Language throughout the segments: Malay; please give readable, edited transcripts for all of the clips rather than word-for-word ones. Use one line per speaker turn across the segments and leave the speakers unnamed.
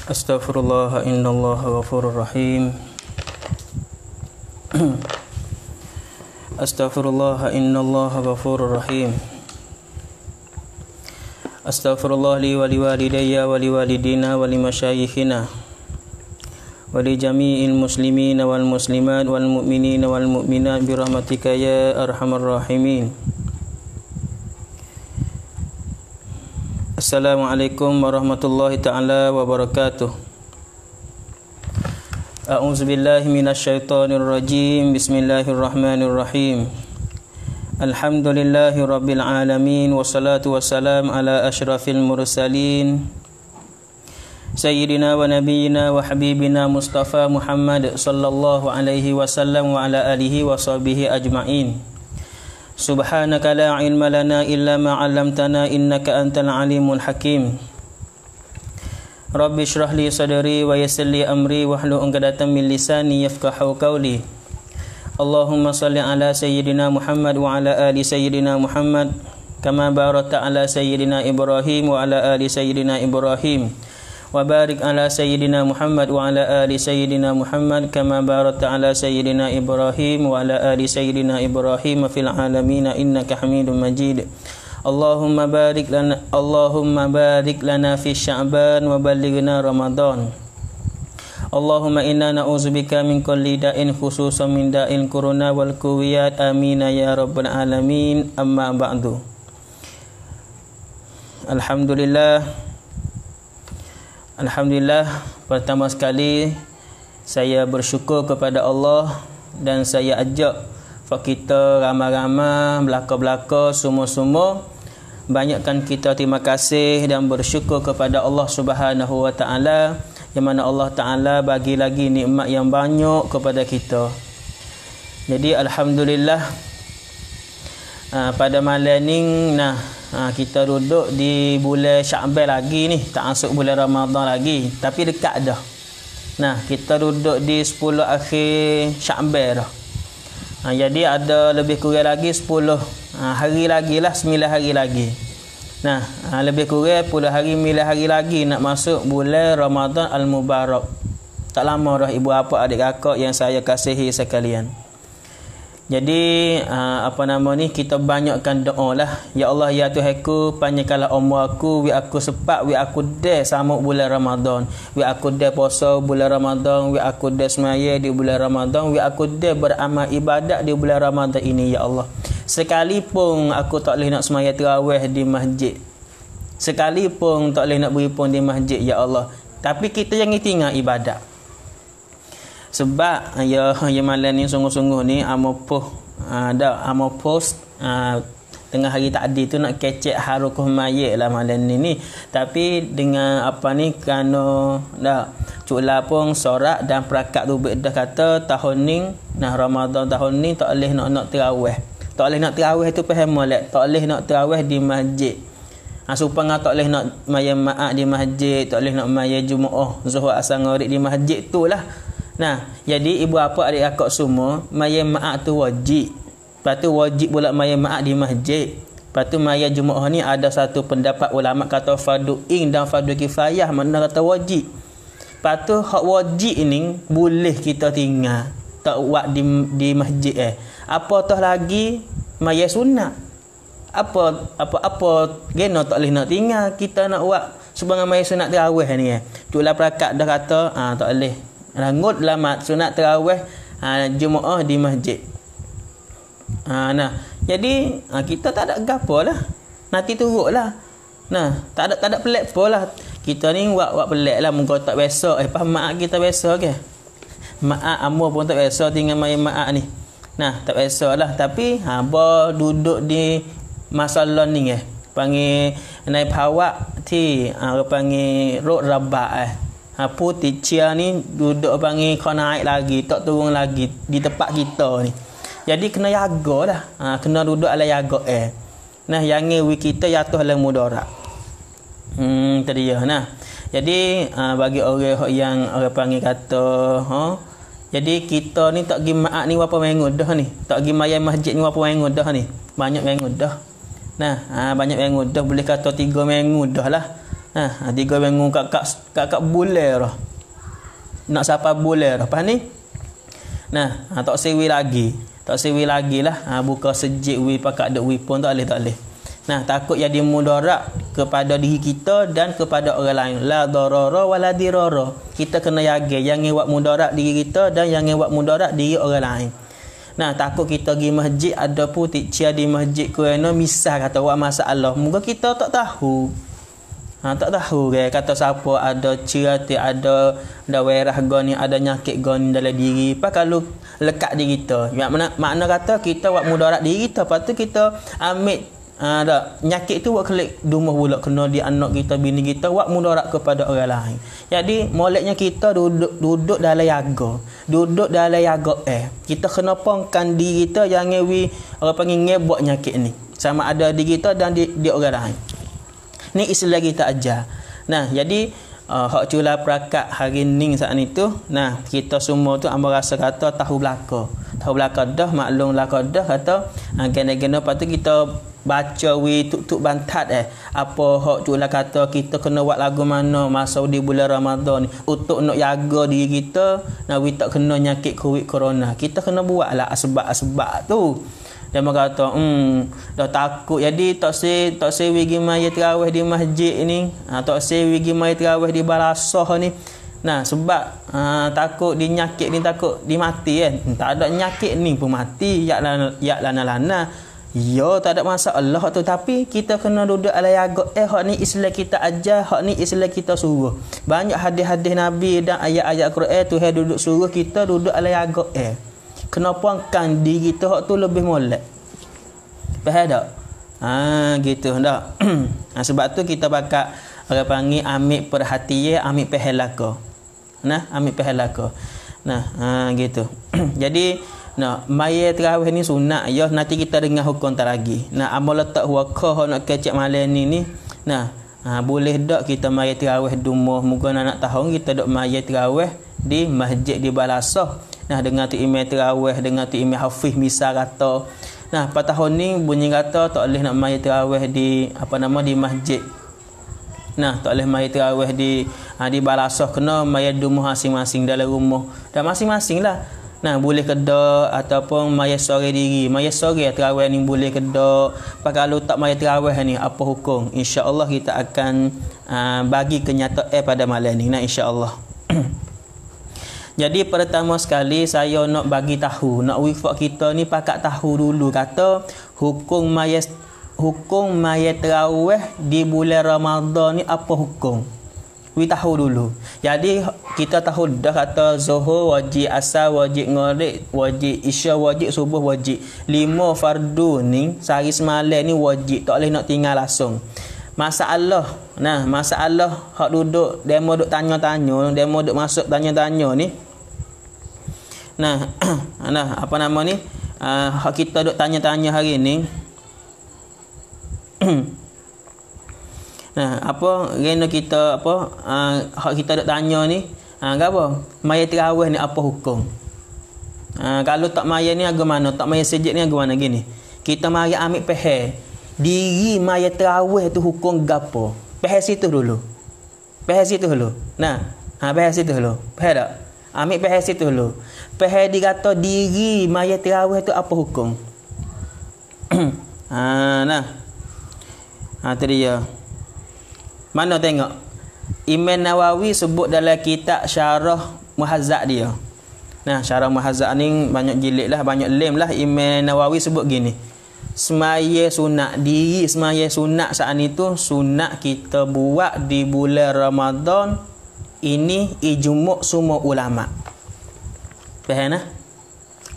Astaghfirullah, innallaha ghafurur rahim. Astaghfirullah, innallaha ghafurur rahim. Astaghfirullah li wa liwalidayya wa liwalidina wa limasyayikhina wa li jami'il muslimina wal muslimat wal mu'minina wal mu'minat bi rahmatika ya arhamar rahimin. Assalamualaikum warahmatullahi ta'ala wabarakatuh. A'udzu billahi minasyaitonir rajim. Bismillahirrahmanirrahim. Alhamdulillahi rabbil alamin wassalatu wassalam ala asyrafil mursalin sayyidina wa nabiyyina wa habibina Mustafa Muhammad sallallahu alaihi wasallam wa ala alihi wa sahbihi ajma'in. Subhanaka la ilma lana illa ma 'allamtana innaka antal alimul hakim. Rabbi shrah li sadri wa yassir li amri wahlul 'uqdatam min lisani yafqahu qawli. Allahumma shalli ala sayyidina Muhammad wa ala ali sayyidina Muhammad kama barakta ala sayyidina Ibrahim wa ala ali sayyidina Ibrahim. Wa barik ala sayyidina Muhammad wa ala ali sayyidina Muhammad kama barakta ala sayyidina Ibrahim wa ala ali sayyidina Ibrahim fil alamin innaka Hamidum Majid. Allahumma barik lana fi Sya'ban wa ballighna Ramadan. Allahumma inna na'udzubika min kulli da'in khususan min da'il corona wal kuwiyat amin ya rabbal alamin. Amma ba'du. Alhamdulillah, pertama sekali saya bersyukur kepada Allah dan saya ajak kita ramai-ramai belaka-belaka semua-semua banyakkan kita terima kasih dan bersyukur kepada Allah Subhanahu wa taala yang mana Allah taala bagi lagi nikmat yang banyak kepada kita. Jadi alhamdulillah, pada malam ni kita duduk di bulan Sya'ban lagi ni, tak masuk bulan Ramadan lagi, tapi dekat dah. Kita duduk di 10 akhir Sya'ban dah. Jadi ada lebih kurang lagi 10 hari lagi lah, 9 hari lagi. Lebih kurang 10 hari, 9 hari lagi nak masuk bulan Ramadan Al-Mubarak. Tak lama dah ibu bapa adik kakak yang saya kasihi sekalian. Jadi kita banyakkan doa lah. Ya Allah ya Tuhanku, panjangkanlah umur aku, wi aku sepat, wi aku dah sama bulan Ramadan, wi aku dah puasa bulan Ramadan, wi aku dah semaya di bulan Ramadan, wi aku dah beramal ibadat di bulan Ramadan ini ya Allah. Sekalipun aku tak boleh nak semaya tarawih di masjid, sekalipun tak boleh nak berhimpun di masjid ya Allah, tapi kita jangan tinggal ibadat. Sebab ya malam ni sungguh-sungguh ni amopoh tengah hari tadi tu nak kecek harukuh mayit lah malam ni. Tapi dengan kerana cuklah pun sorak dan perakat tu dah kata tahun ni Ramadan tahun ni tak boleh nak tarawih. Tak boleh nak tarawih tu faham molek, tak boleh nak tarawih di masjid. Supaya tak boleh nak maya ma'at di masjid, tak boleh nak maya Jumaah Zuhur Asar Maghrib di masjid tu lah. Jadi ibu bapa adik kakak semua, maya ma'at tu wajib. Lepas tu wajib pula maya ma'at di masjid. Lepas tu maya Jumaah ni ada satu pendapat ulama kata fardu in dan fardu kifayah, mana kata wajib. Lepas tu hak wajib ni boleh kita tinggal, tak buat di masjid Apatah lagi maya sunat. Apa geno tak boleh nak tinggal, kita nak buat sebagai maya sunat tarawih ni Cuklah perakat dah kata tak boleh. Rangut lamat sunat tarawih Jumaah di masjid. Jadi kita tak ada gapo lah. Nanti turutlah. Tak ada pelik apa lah. Kita ni buat pelik lah, muka tak biasa. Mak kita biasa ke? Mak amor pun tak biasa tinggal main mak ni. Tak biasa lah. Tapi duduk di masalah ni panggil naik pawak ti panggil rot rabak putih cia ni duduk panggil kau naik lagi, tak turun lagi di tempat kita ni. Jadi kena jaga lah. Kena duduk ala jaga yang ngewi kita jatuh dalam mudarat. Tadi ya. Jadi bagi orang yang orang panggil kata jadi kita ni tak pergi maak ni berapa minggu dah ni. Tak pergi mayat masjid ni berapa minggu dah ni. Banyak minggu dah. Nah, banyak minggu dah, boleh kata 3 minggu dah lah. 3 minggu kakak bulan dah. Nak sampai bulan dah. Lepas ni tak sewi lagi. Tak sewi lagi lah. Buka sejik wi pakat dak wi pun tak boleh. Takut jadi mudarat kepada diri kita dan kepada orang lain. La darara wala dirara. Kita kena jaga jangan buat mudarat diri kita dan jangan buat mudarat diri orang lain. Takut kita pergi masjid ada pun cia di masjid kerana misal kata buat masalah. Moga kita tak tahu. Tak tahu ke kata siapa ada cia ada wairah goni, ada nyakit goni dalam diri. Apa kalau lekat diri kita. Makna kata kita buat mudarat diri kita, lepas tu kita ambil nyakit tu buat kelik dumah pula kena di anak kita, bini kita, buat mudarat kepada orang lain. Jadi moleknya kita duduk dalam jaga. Duduk dalam jaga kita kena pongkan diri kita jangan orang panggil ngebok nyakit ni. Sama ada di kita dan di orang lain. Ni Islam kita ajar. Jadi hak cula perakat hari ni saat ni tu, kita semua tu amba rasa kata tahu belaka dah, maklum belaka dah kata gena-gena lepas tu kita baca tuk bantat apa hak cula kata kita kena buat lagu mana masa di bulan Ramadan ni untuk nak jaga diri kita tak kena nyakit COVID corona. Kita kena buatlah asbab tu. Dia kata dah takut jadi tak sewi pergi mayat tarawih di masjid ni, tak sewi pergi mayat tarawih di balasah ni. Sebab takut dinyakit ni, takut dimati kan. Tak ada nyakit ni pun mati yak lana. Ya tak ada masalah tu, tapi kita kena duduk ala jaga hak ni Islam kita ajar, hak ni Islam kita suruh. Banyak hadis-hadis Nabi dan ayat-ayat Quran tu duduk suruh kita duduk ala jaga kenapa kan diri kita hak tu lebih molek. Faham tak? Gitu dak. Sebab tu kita bakal orang panggil ambil perhatian, ambil pahalaka. Ambil pahalaka. Gitu. Jadi mayat tarawih ni sunat ya, nanti kita dengar hukum tak lagi. Amal letak wakah nak kecek malam ni. Boleh tak kita mayat tarawih di rumah, moga nak tahu kita dok mayat tarawih di masjid di balasah. Dengan tu imam tarawih, dengan tu imam hafiz misal kata. Pada tahun ni bunyi kata tak boleh nak mayat tarawih di di masjid. Tak boleh mayat tarawih di balasah, kena mayat di rumah masing-masing dalam rumah. Dan masing-masing lah. Boleh kedak ataupun mayat sore diri. Mayat sore tarawih ni boleh kedak. Kalau tak mayat tarawih ni apa hukum? Insya-Allah kita akan bagi kenyataan pada malam ni. Insya-Allah. Jadi pertama sekali saya nak bagi tahu, nak wifak kita ni pakat tahu dulu kata hukum mayat tarawih di bulan Ramadan ni apa hukum. Tahu dulu. Jadi kita tahu dah kata zuhur wajib, asar wajib, maghrib wajib, isya wajib, subuh wajib. 5 fardu ni sehari semalam ni wajib, tak boleh nak tinggal langsung. Masalah hak duduk demo duk tanya-tanya, demo duk masuk tanya-tanya ni. Apa nama ni? Hak kita duk tanya-tanya hari ni. Apa rena kita hak kita duk tanya ni, apa? Mayat tarawih ni apa hukum? Kalau tak mayat ni agak mana? Tak mayat sejid ni agak mana gini? Kita mari ambil pahal. Diri mayat tarawih tu hukum gapo? Pahal situ dulu. Pahal situ dulu. Pahal situ dulu. Pahal tak? Ambil pahal situ dulu. Pahal dikata diri mayat tarawih tu apa hukum? Tu dia. Mana tengok? Imam Nawawi sebut dalam kitab Syarah Muhazzab dia. Syarah Muhazzab ni banyak jilid lah, banyak lem lah. Imam Nawawi sebut gini. Semaya sunat, diri semaya sunat saat ni tu sunat kita buat di bulan Ramadan. Ini ijmu' semua ulama. Faham nah?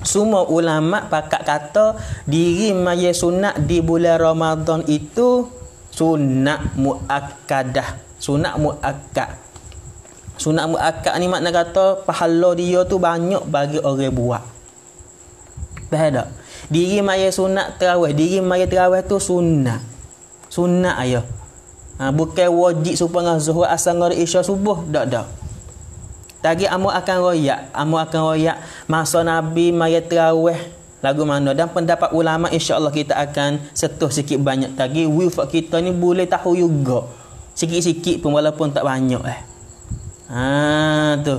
Semua ulama pakat kata diri maya sunat di bulan Ramadan itu sunat muakkadah. Sunat muakkad. Sunat muakkad ni makna kata pahala dia tu banyak bagi orang buat. Faham tak? Diri maya sunat tarawih, diri maya tarawih tu sunat. Sunat ayo. Bukan wajib supaya zuhur, asar, maghrib, isya, subuh. Tak. Tadi amu akan royak masa Nabi maya tarawih lagu mana. Dan pendapat ulama insya-Allah kita akan sentuh sikit banyak lagi. Wifak kita ni boleh tahu juga. Sikit-sikit pun walaupun tak banyak tu.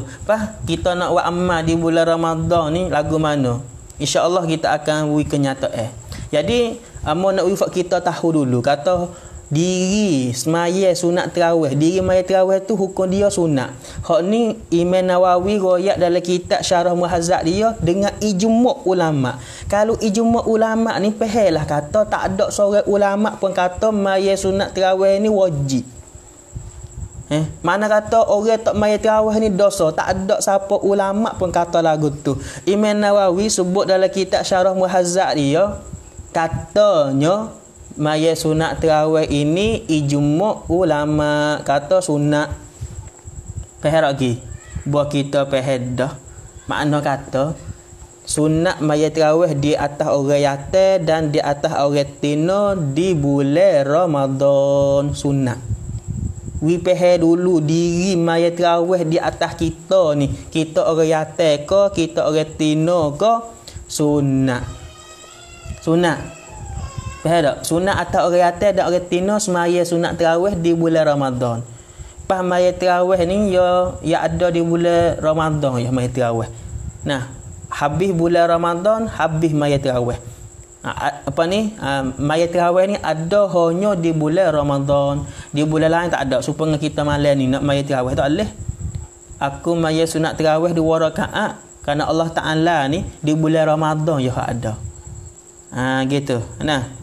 Kita nak buat amal di bulan Ramadan ni lagu mana? Insya-Allah kita akan beri kenyataan. Jadi nak wifak kita tahu dulu kata diri semaya sunat tarawih. Diri maya tarawih tu hukum dia sunat. Hak ni Imam Nawawi royak dalam kitab Syarah Muhazzab dia dengan ijma' ulama. Kalau ijma' ulama ni fahamlah kata tak ada seorang ulama pun kata maya sunat tarawih ni wajib. Mana kata orang tak maya tarawih ni dosa. Tak ada siapa ulama pun kata lagu tu. Imam Nawawi sebut dalam kitab Syarah Muhazzab dia katanya maya sunat tarawih ini ijma' ulama kata sunat. Faham lagi? Buat kita faham dah. Makna kata sunat maya tarawih di atas orang yatim dan di atas orang tino di bulan Ramadan sunat. We faham dulu diri maya tarawih di atas kita ni. Kita orang yatim ke, kita orang tino ke, sunat. Sunat. Faham tak? Sunat atas orang yatim dan orang tino semaya sunat tarawih di bulan Ramadan. Pas maya tarawih ni ya ada di bulan Ramadan ya maya tarawih. Nah, habis bulan Ramadan, habis maya tarawih. Maya tarawih ni ada hanya di bulan Ramadan. Di bulan lain tak ada. Supaya kita malam ni nak maya tarawih tak boleh. Aku maya sunat tarawih 2 rakaat kerana Allah Taala ni di bulan Ramadan ya ada. Gitu. Nah.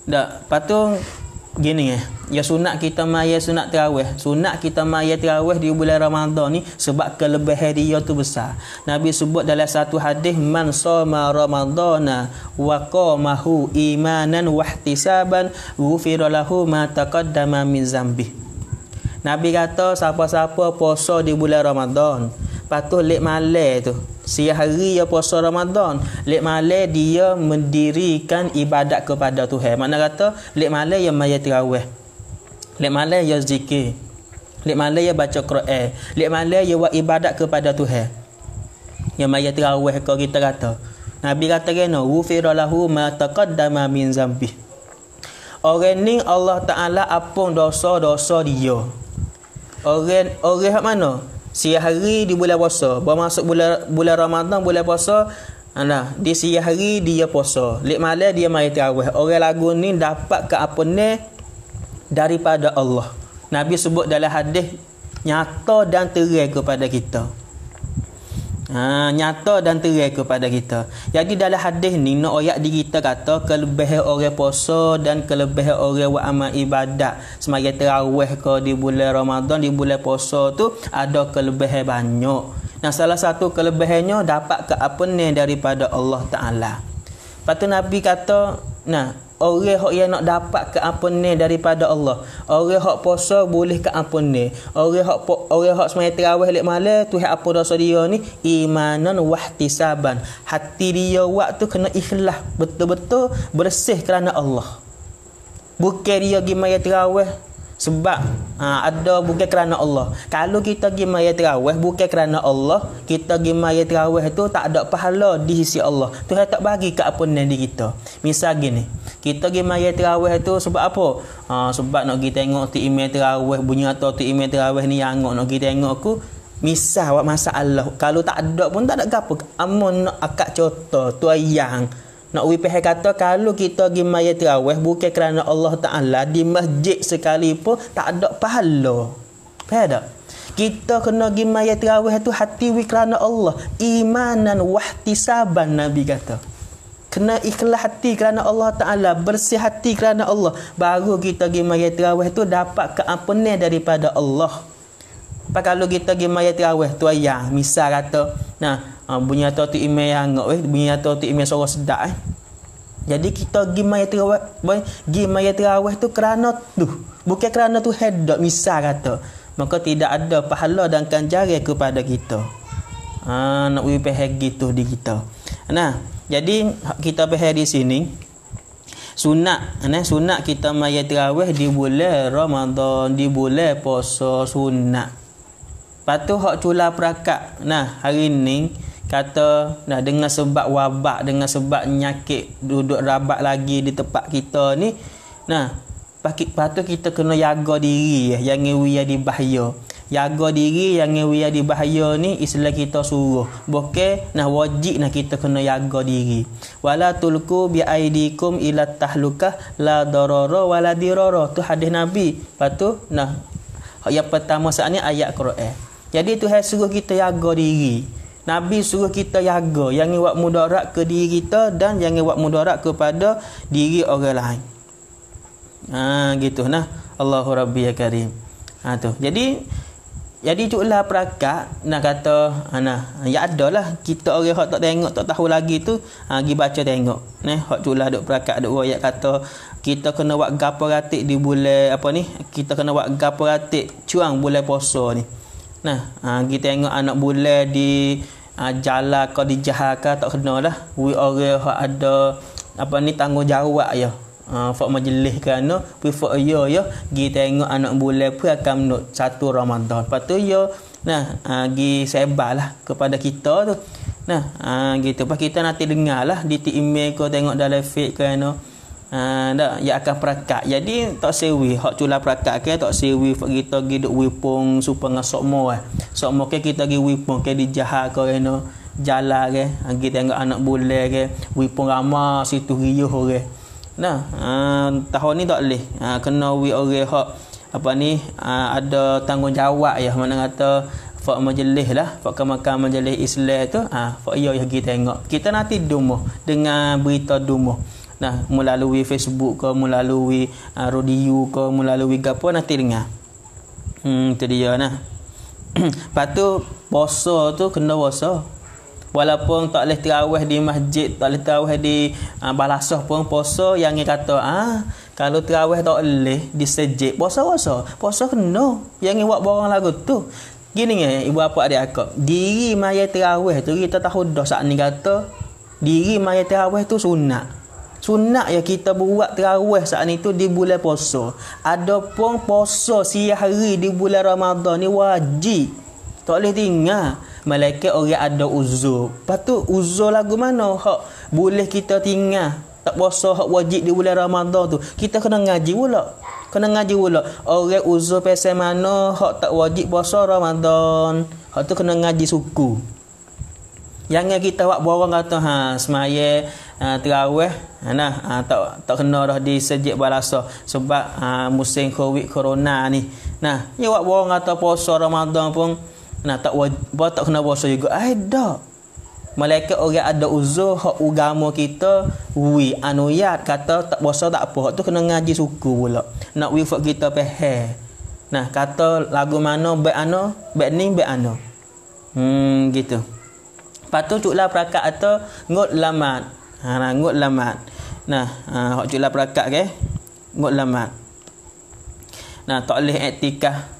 Dak, patut gini ya sunat kita maya sunat tarawih. Sunat kita maya tarawih di bulan Ramadan ni sebab kelebihan dia tu besar. Nabi sebut dalam satu hadis man shoma ramadana wa qamahu imanan wa ihtisaban ghufira lahu ma taqaddama min zambi. Nabi kata siapa-siapa puasa di bulan Ramadan, patut lek malam tu siang hari ya puasa Ramadan, lek malam dia mendirikan ibadat kepada Tuhan. Makna kata lek malam ya maya tarawih, lek malam ya zikir, lek malam ya baca Quran, lek malam ya buat ibadat kepada Tuhan. Ya maya tarawih kau kita kata. Nabi kata kena ghufira lahu ma taqaddama min zambi. Orang ni Allah Taala ampun dosa-dosa dia. Orang hak mana? Siang hari di bulan puasa, bermasuk bulan Ramadan, bulan puasa, di siang hari dia puasa, lek malam dia maya tarawih. Orang lagu ni dapat keampunan daripada Allah. Nabi sebut dalam hadis nyata dan terang kepada kita. Nyata dan terang kepada kita. Jadi dalam hadis ni nak ayat di kita kata kelebihan orang puasa dan kelebihan orang buat amal ibadat semaya tarawih ke di bulan Ramadan, di bulan puasa tu ada kelebihan banyak. Nah, salah satu kelebihannya dapat keampunan daripada Allah Taala. Lepas tu Nabi kata, orang yang nak dapat keampunan daripada Allah, orang hak puasa boleh keampunan, orang hak semaya tarawih lek malam Tuhan apa dosa dia ni imanan wa ihtisaban. Hati dia waktu kena ikhlas betul-betul bersih kerana Allah. Bukan dia pergi maya tarawih sebab ada bukan kerana Allah. Kalau kita pergi maya tarawih bukan kerana Allah, kita pergi maya tarawih tu tak ada pahala di sisi Allah. Tuhan tak bagi keampunan di kita. Misal gini, kita pergi maya tarawih tu sebab apa? Sebab nak pergi tengok tu imam tarawih bunyi atau tu imam tarawih ni yang nak pergi tengok aku. Misal buat masalah. Kalau tak ada pun tak ada gapo. Amun nak akak contoh tu yang nak wipeh kata kalau kita pergi maya tarawih bukan kerana Allah Taala di masjid sekalipun tak ada pahala. Faham tak? Kita kena pergi maya tarawih tu hati kerana Allah, imanan wa ihtisaban. Nabi kata kena ikhlas hati kerana Allah Taala, bersih hati kerana Allah, baru kita pergi maya tarawih tu dapat keampunan daripada Allah. Kalau kita pergi maya tarawih tu ayah misal kata bunyi atau tu email yang bunyi atau tu email suara sedap Jadi kita pergi maya tarawih tu kerana tu, bukan kerana tu hendak misal kata, maka tidak ada pahala dan ganjaran kepada kita. Nak we faham gitu di kita. Jadi kita faham di sini sunat kita maya tarawih di bulan Ramadan, di bulan puasa sunat. Lepas tu hak cula perakat. Hari ni kata nah dengan sebab wabak, dengan sebab nyakit duduk rabat lagi di tempat kita ni, nah patut kita kena jaga diri, jangan we di bahaya. Jaga diri yang we di bahaya ni Islam kita suruh. Bukan nah wajib nah kita kena jaga diri. Wala tulku bi aidikum ila tahlukah la darara wala dirara. Tu hadis Nabi. Patu nah yang pertama saat ni ayat Quran. Jadi Tuhan suruh kita jaga diri. Nabi suruh kita jaga, jangan buat mudarat ke diri kita dan jangan buat mudarat kepada diri orang lain. Gitu nah. Allahu Rabbi ya Karim. Tu. Jadi cuklah perakat nak kata ya adalah kita orang hak tak tengok tak tahu lagi tu pergi baca tengok hak cuklah duk perakat duk ayat kata kita kena buat gapo ratik di bulan apa ni, kita kena buat gapo ratik cuang bulan puasa ni. Kita tengok anak bulan di jalan ke di jahat ke tak kena lah. We orang hak ada apa ni tanggungjawab ya. Fak majlis kerana fak ya gi tengok anak bulan pun akan menut 1 Ramadan. Lepas tu ya gi sebarlah kepada kita tu. Gitu. Lepas kita nanti dengarlah di email kau tengok dalam feed kerana dak ya akan perakat. Jadi tak sewi hak cula perakat ke tak sewi fak kita gi duk wipung supaya sokmo sokmo ke kita gi wipung ke di jahat kerana jalan ke gi tengok anak bulan ke wipung ramah situ riuh orang. Tahun ni tak boleh. Kena we orang hak apa ni ada tanggungjawab ya, mana kata fak majlis lah, fak makan majlis Islam tu fak ya kita tengok. Kita nanti dumuh dengan berita dumuh. Melalui Facebook ke, melalui radio ke, melalui gapo nanti dengar. Tu dia nah. Lepas tu puasa tu kena puasa. Walaupun tak boleh tarawih di masjid, tak boleh tarawih di balasah pun puasa, yang kata kalau tarawih tak boleh di sejid, puasa kena. Yang buat barang lagu tu. Gini ibu bapa adik akak, diri maya tarawih tu kita tahu dah saat ni kata diri maya tarawih tu sunat. Sunat ya kita buat tarawih saat ni tu di bulan puasa. Adapun puasa siang hari di bulan Ramadan ni wajib. Tak boleh tinggal. Malaikat orang ada uzur. Lepas tu uzur lagu mana hak boleh kita tinggal tak puasa hak wajib di bulan Ramadan tu. Kita kena ngaji pula. Orang uzur pasal mana hak tak wajib puasa Ramadan. Hak tu kena ngaji suku. Jangan kita buat borang kata semaya tarawih tak kena dah di sejid balasah sebab musim Covid corona ni. Ya buat borang kata puasa Ramadan pun tak kena puasa juga. Dah. Malaikat orang ada uzur hak agama kita anuyat kata tak puasa tak apa. Hak tu kena ngaji suku pula. Nak wifak kita faham. Kata lagu mana baik ni baik ano. Gitu. Lepas tu cuklah perakat atau ngut lamat. Ngut lamat. Hak cuklah perakat ke? Ngut lamat. Tak boleh iktikaf.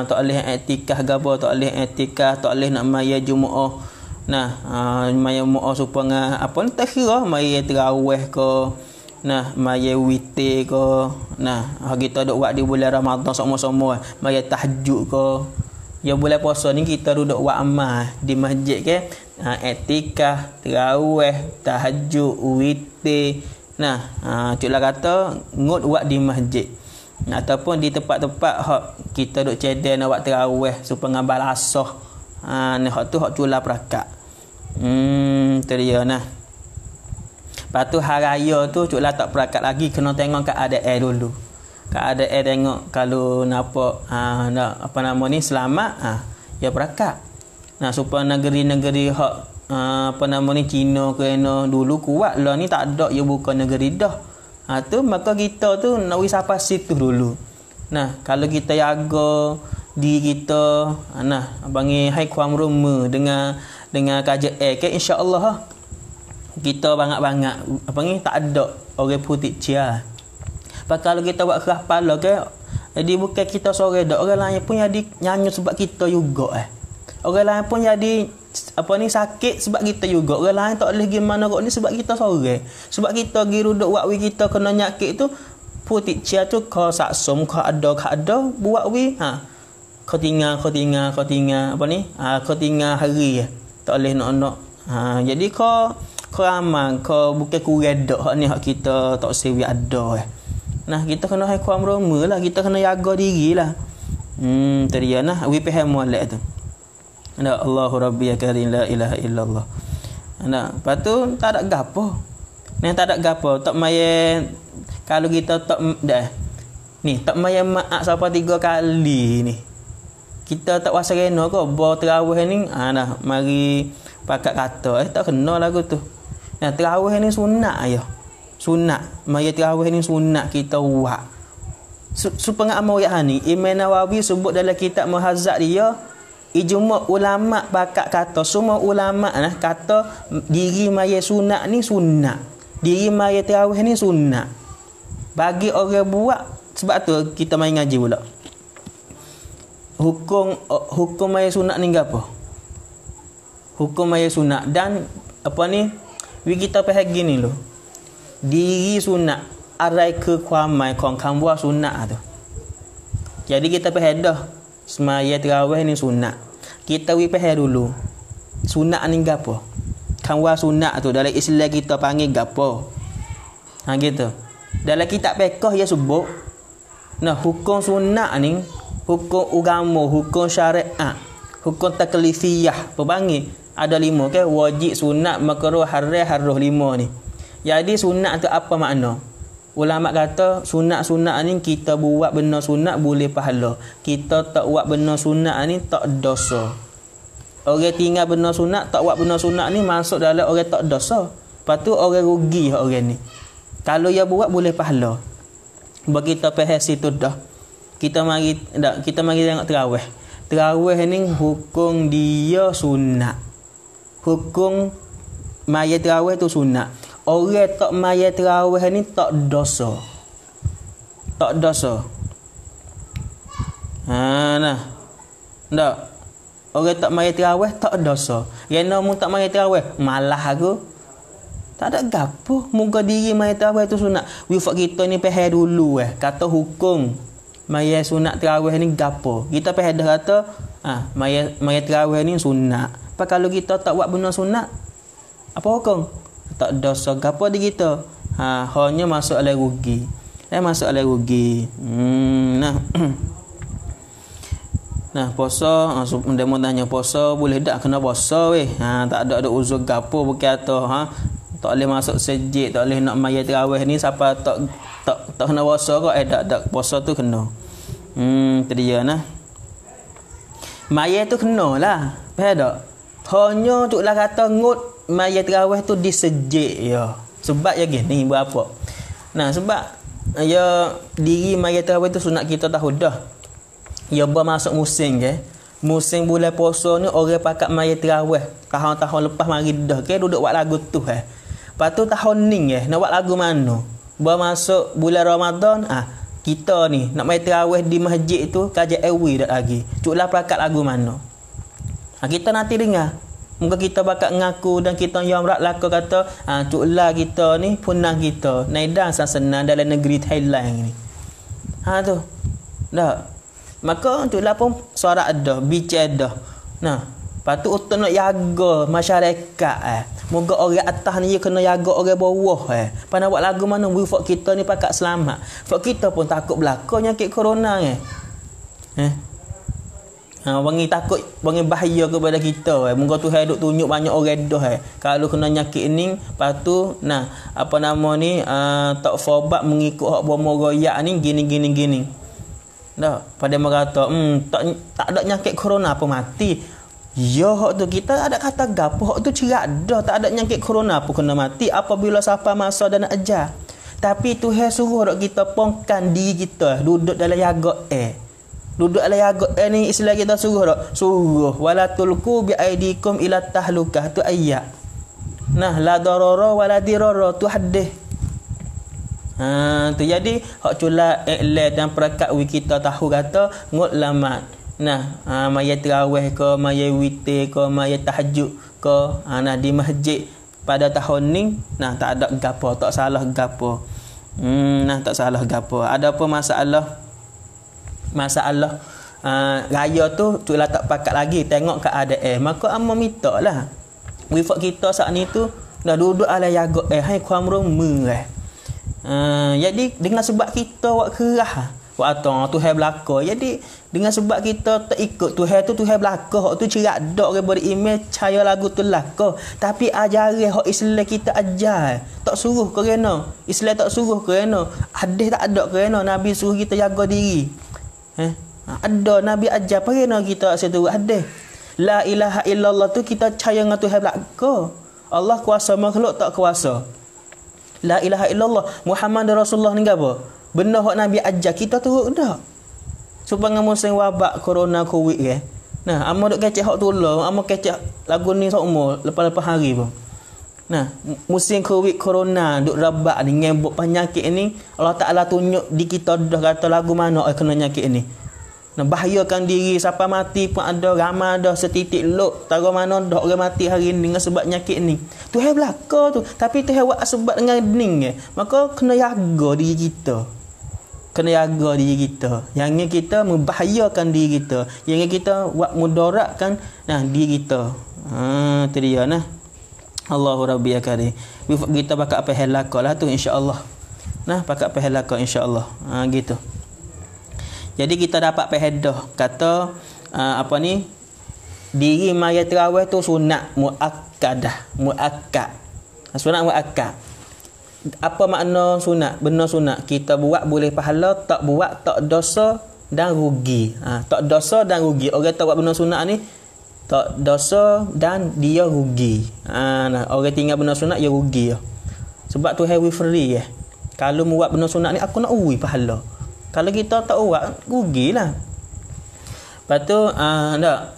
Tak boleh iktikaf gapo, tak boleh iktikaf, tak boleh nak maya Jumaah. Maya Jumaah supaya apa ni tak kira maya tarawih ke, maya witir ke. Kita duk buat di bulan Ramadan sama-sama, maya tahajud ke. Ya bulan puasa ni kita duduk buat amal di masjid ke, iktikaf, tarawih, tahajud, witir. Cuklah kata ngut buat di masjid. Ataupun di tempat-tempat hak kita duk cedek nak buat tarawih supaya ngabal asah. Hak tu hak cula perakat. Tu dia nah. Lepas tu hari raya tu cuklah tak perakat lagi, kena tengok keadaan dulu. Keadaan tengok kalau nampak apa nama ni selamat ya perakat. Supaya negeri-negeri hak apa nama ni Cina kena dulu kuat lah ni tak ada ya bukan negeri dah. Tu maka kita tu nak wisapa situ dulu. Kalau kita jaga diri kita bangi hai kuam rumah dengan kerja ke insya-Allah kita banyak-banyak apa ni tak ada orang putih cia. Kalau kita buat keras kepala ke jadi bukan kita sore dak, orang lain pun jadi nyanyi sebab kita juga Orang lain pun jadi apa ni sakit sebab kita juga. Orang lain tak boleh gimana kok ni sebab kita sore. Sebab kita gi duduk wakwi kita kena nyakit tu putih cia tu kau saksum kau ada buat wi kau tinggal apa ni kau tinggal hari tak boleh nak Jadi kau aman, kau bukan kurang dak hak ni hak kita tak sewi ada Nah, kita kena hai kuam rumah lah, kita kena jaga diri lah. Tadi nah, we faham molek tu. Ada Allahu Rabbi ya karim la ilaha illallah. Nah, lepas tu tak ada gapo. Nah, tak ada gapo, tak main kalau kita tak dah. Ni, tak main maak sampai 3 kali ni. Kita tak wasa kena ke ba tarawih ni, nah, mari pakat kata tak kena lagu tu. Nah, tarawih ni sunat ayo. Sunat. Maya tarawih ni sunat kita buat. Supaya amal ayat ni Imam Nawawi sebut dalam kitab Muhazzab dia, ijma' ulama pakat kata, semua ulama nah kata diri maya sunat ni sunat. Diri maya tarawih ni sunat. Bagi orang buat, sebab tu kita main ngaji pula. Hukum maya sunat ni apa? Hukum maya sunat dan apa ni? Kita faham gini loh. Diri sunat arai ke kuamai kong kambua sunat tu. Jadi kita faham dah semaya tarawih ni sunat. Kita faham dulu. Sunat ni gapo? Kambua sunat tu dalam Islam kita panggil gapo? Gitu. Dalam kitab fiqh dia sebut, nah hukum sunat ni hukum agama, hukum syariat, hukum taklifiyah, perbanggi ada 5 ke, wajib, sunat, makruh, haram 5 ni. Jadi sunat tu apa makna? Ulama kata sunat-sunat ni kita buat benda sunat boleh pahala. Kita tak buat benda sunat ni tak dosa. Orang tinggal benda sunat, tak buat benda sunat ni masuk dalam orang tak dosa. Lepas tu orang rugi orang ni. Kalau dia buat boleh pahala. Bagi kita faham situ dah. Kita mari tengok tarawih. Tarawih ni hukum dia sunat. Hukum mayat tarawih tu sunat. Orang tak mayat tarawih ni tak dosa. Tak dosa. Nah. Tak. Orang tak mayat tarawih tak dosa. Yang mu tak mayat tarawih malah aku. Tak ada gapo. Muka diri mayat tarawih tu sunat. Wifak kita ni faham dulu kata hukum mayat sunat tarawih ni gapo. Kita faham dah kata mayat tarawih ni sunat. Apa kalau kita tak buat benda sunat? Apa hukum? Tak dosa gapo di kita. Hanya masuk alai rugi. Masuk alai rugi. Nah. Nah, puasa, demo tanya puasa boleh tak kena puasa weh. Tak ada uzur gapo bukan atau tak boleh masuk masjid, tak boleh nak mayat tarawih ni siapa tak kena puasa kok tak puasa tu kena. Tadi ya nah. Mayat tu kena lah. Faham tak? Hanya cuklah kata ngut mayat tarawih tu disejik ya. Sebab ya gini berapa? Nah, sebab ya diri mayat tarawih tu sunat kita tahu dah. Ya masuk musim ke. Musim bulan puasa ni orang pakat mayat tarawih. Tahun-tahun lepas mari dah ke duduk buat lagu tu Lepas tu tahun ni nak buat lagu mana? Masuk bulan Ramadan kita ni nak mayat tarawih di masjid tu kaji ewi dak lagi. Cuklah pakat lagu mana? Kita nanti dengar. Muka kita bakat ngaku dan kita yang laka kata cuklah kita ni punang kita naidang senang dalam negeri Thailand ni. Tu. Dah. Maka cuklah pun suara ada, bicara ada. Nah, patut untuk nak jaga masyarakat Moga orang atas ni kena jaga orang bawah Pada buat lagu mana wifak kita ni pakat selamat. Fak kita pun takut berlaku nyakit corona Bangi takut, bangi bahaya kepada kita Moga Tuhan duk tunjuk banyak orang dah Kalau kena nyakit ni, lepas tu apa nama ni tak fobat mengikut hak bomo royak ni gini. Dah, pada merata tak ada nyakit corona apa mati. Ya hak tu kita ada kata gapo hak tu cerak dah tak ada nyakit corona apa kena mati apabila siapa masa dan ajar. Tapi Tuhan suruh kita pongkan diri kita duduk dalam jaga Duduk dalam jaga ni Islam kita suruh wala tulqu bi aidikum ila tahlukah tu ayat. Nah, la darara wala dirara tu hadis. Tu jadi hak cula iklan dan perekat kita tahu kata ngut lamat. Nah, mayat tarawih ke, mayat witir ke, mayat tahajud ke, di masjid pada tahun ni, tak ada gapo, tak salah gapo. Tak salah gapo. Ada apa masalah raya tu cuklah tak pakat lagi tengok keadaan. Maka amma minta lah. Wifak kita saat ni tu dah duduk ala jaga hai kuam rumah. Jadi dengan sebab kita wak kerah wak atong Tuhan belaka. Jadi dengan sebab kita tak ikut Tuhan tu, Tuhan belaka hak tu cerak dak ke berimej caya lagu tu laka. Tapi ajaran hak Islam kita ajar. Tak suruh kerana Islam tak suruh kerana hadis tak ada kerana Nabi suruh kita jaga diri. Ada Nabi ajar kerana kita seturut hadis. La ilaha illallah tu kita percaya dengan Tuhan belaka. Allah kuasa makhluk tak kuasa. La ilaha illallah Muhammad Rasulullah ni apa? Benda hak Nabi ajar kita turut dak. Supaya musim wabak corona covid ke. Nah, amo duk kecek hak tolong, amo kecek lagu ni semua lepas-lepas hari pun. Nah, musim covid corona duk rabak ni ngebok penyakit ni, Allah Taala tunjuk di kita dah kata lagu mana kena penyakit ni. Nah, bahayakan diri siapa mati pun ada, ramai ada setitik lok taruh mana dah orang mati hari ni dengan sebab penyakit ni. Tuhan belaka tu, tapi Tuhan buat sebab dengan ning maka kena jaga diri kita. Kena jaga diri kita. Yang kita membahayakan diri kita, yang kita buat mudaratkan diri kita. Tu dia nah. Allahu Rabbi akari. Kita pakai apa halakalah tu insya-Allah. Nah, pakai apa halakah insya-Allah. Gitu. Jadi kita dapat faedah kata diri maya tarawih tu sunat muakkadah, muakkad. Sunat muakkad. Apa makna sunat? Benar sunat. Kita buat boleh pahala, tak buat tak dosa dan rugi. Tak dosa dan rugi. Orang tak buat benar sunat ni tak dosa dan dia rugi. Orang tinggal benar sunat dia rugi. Sebab tu heavy free Kalau buat benar sunat ni aku nak pahala. Kalau kita tak buat, rugilah. Lepas tu,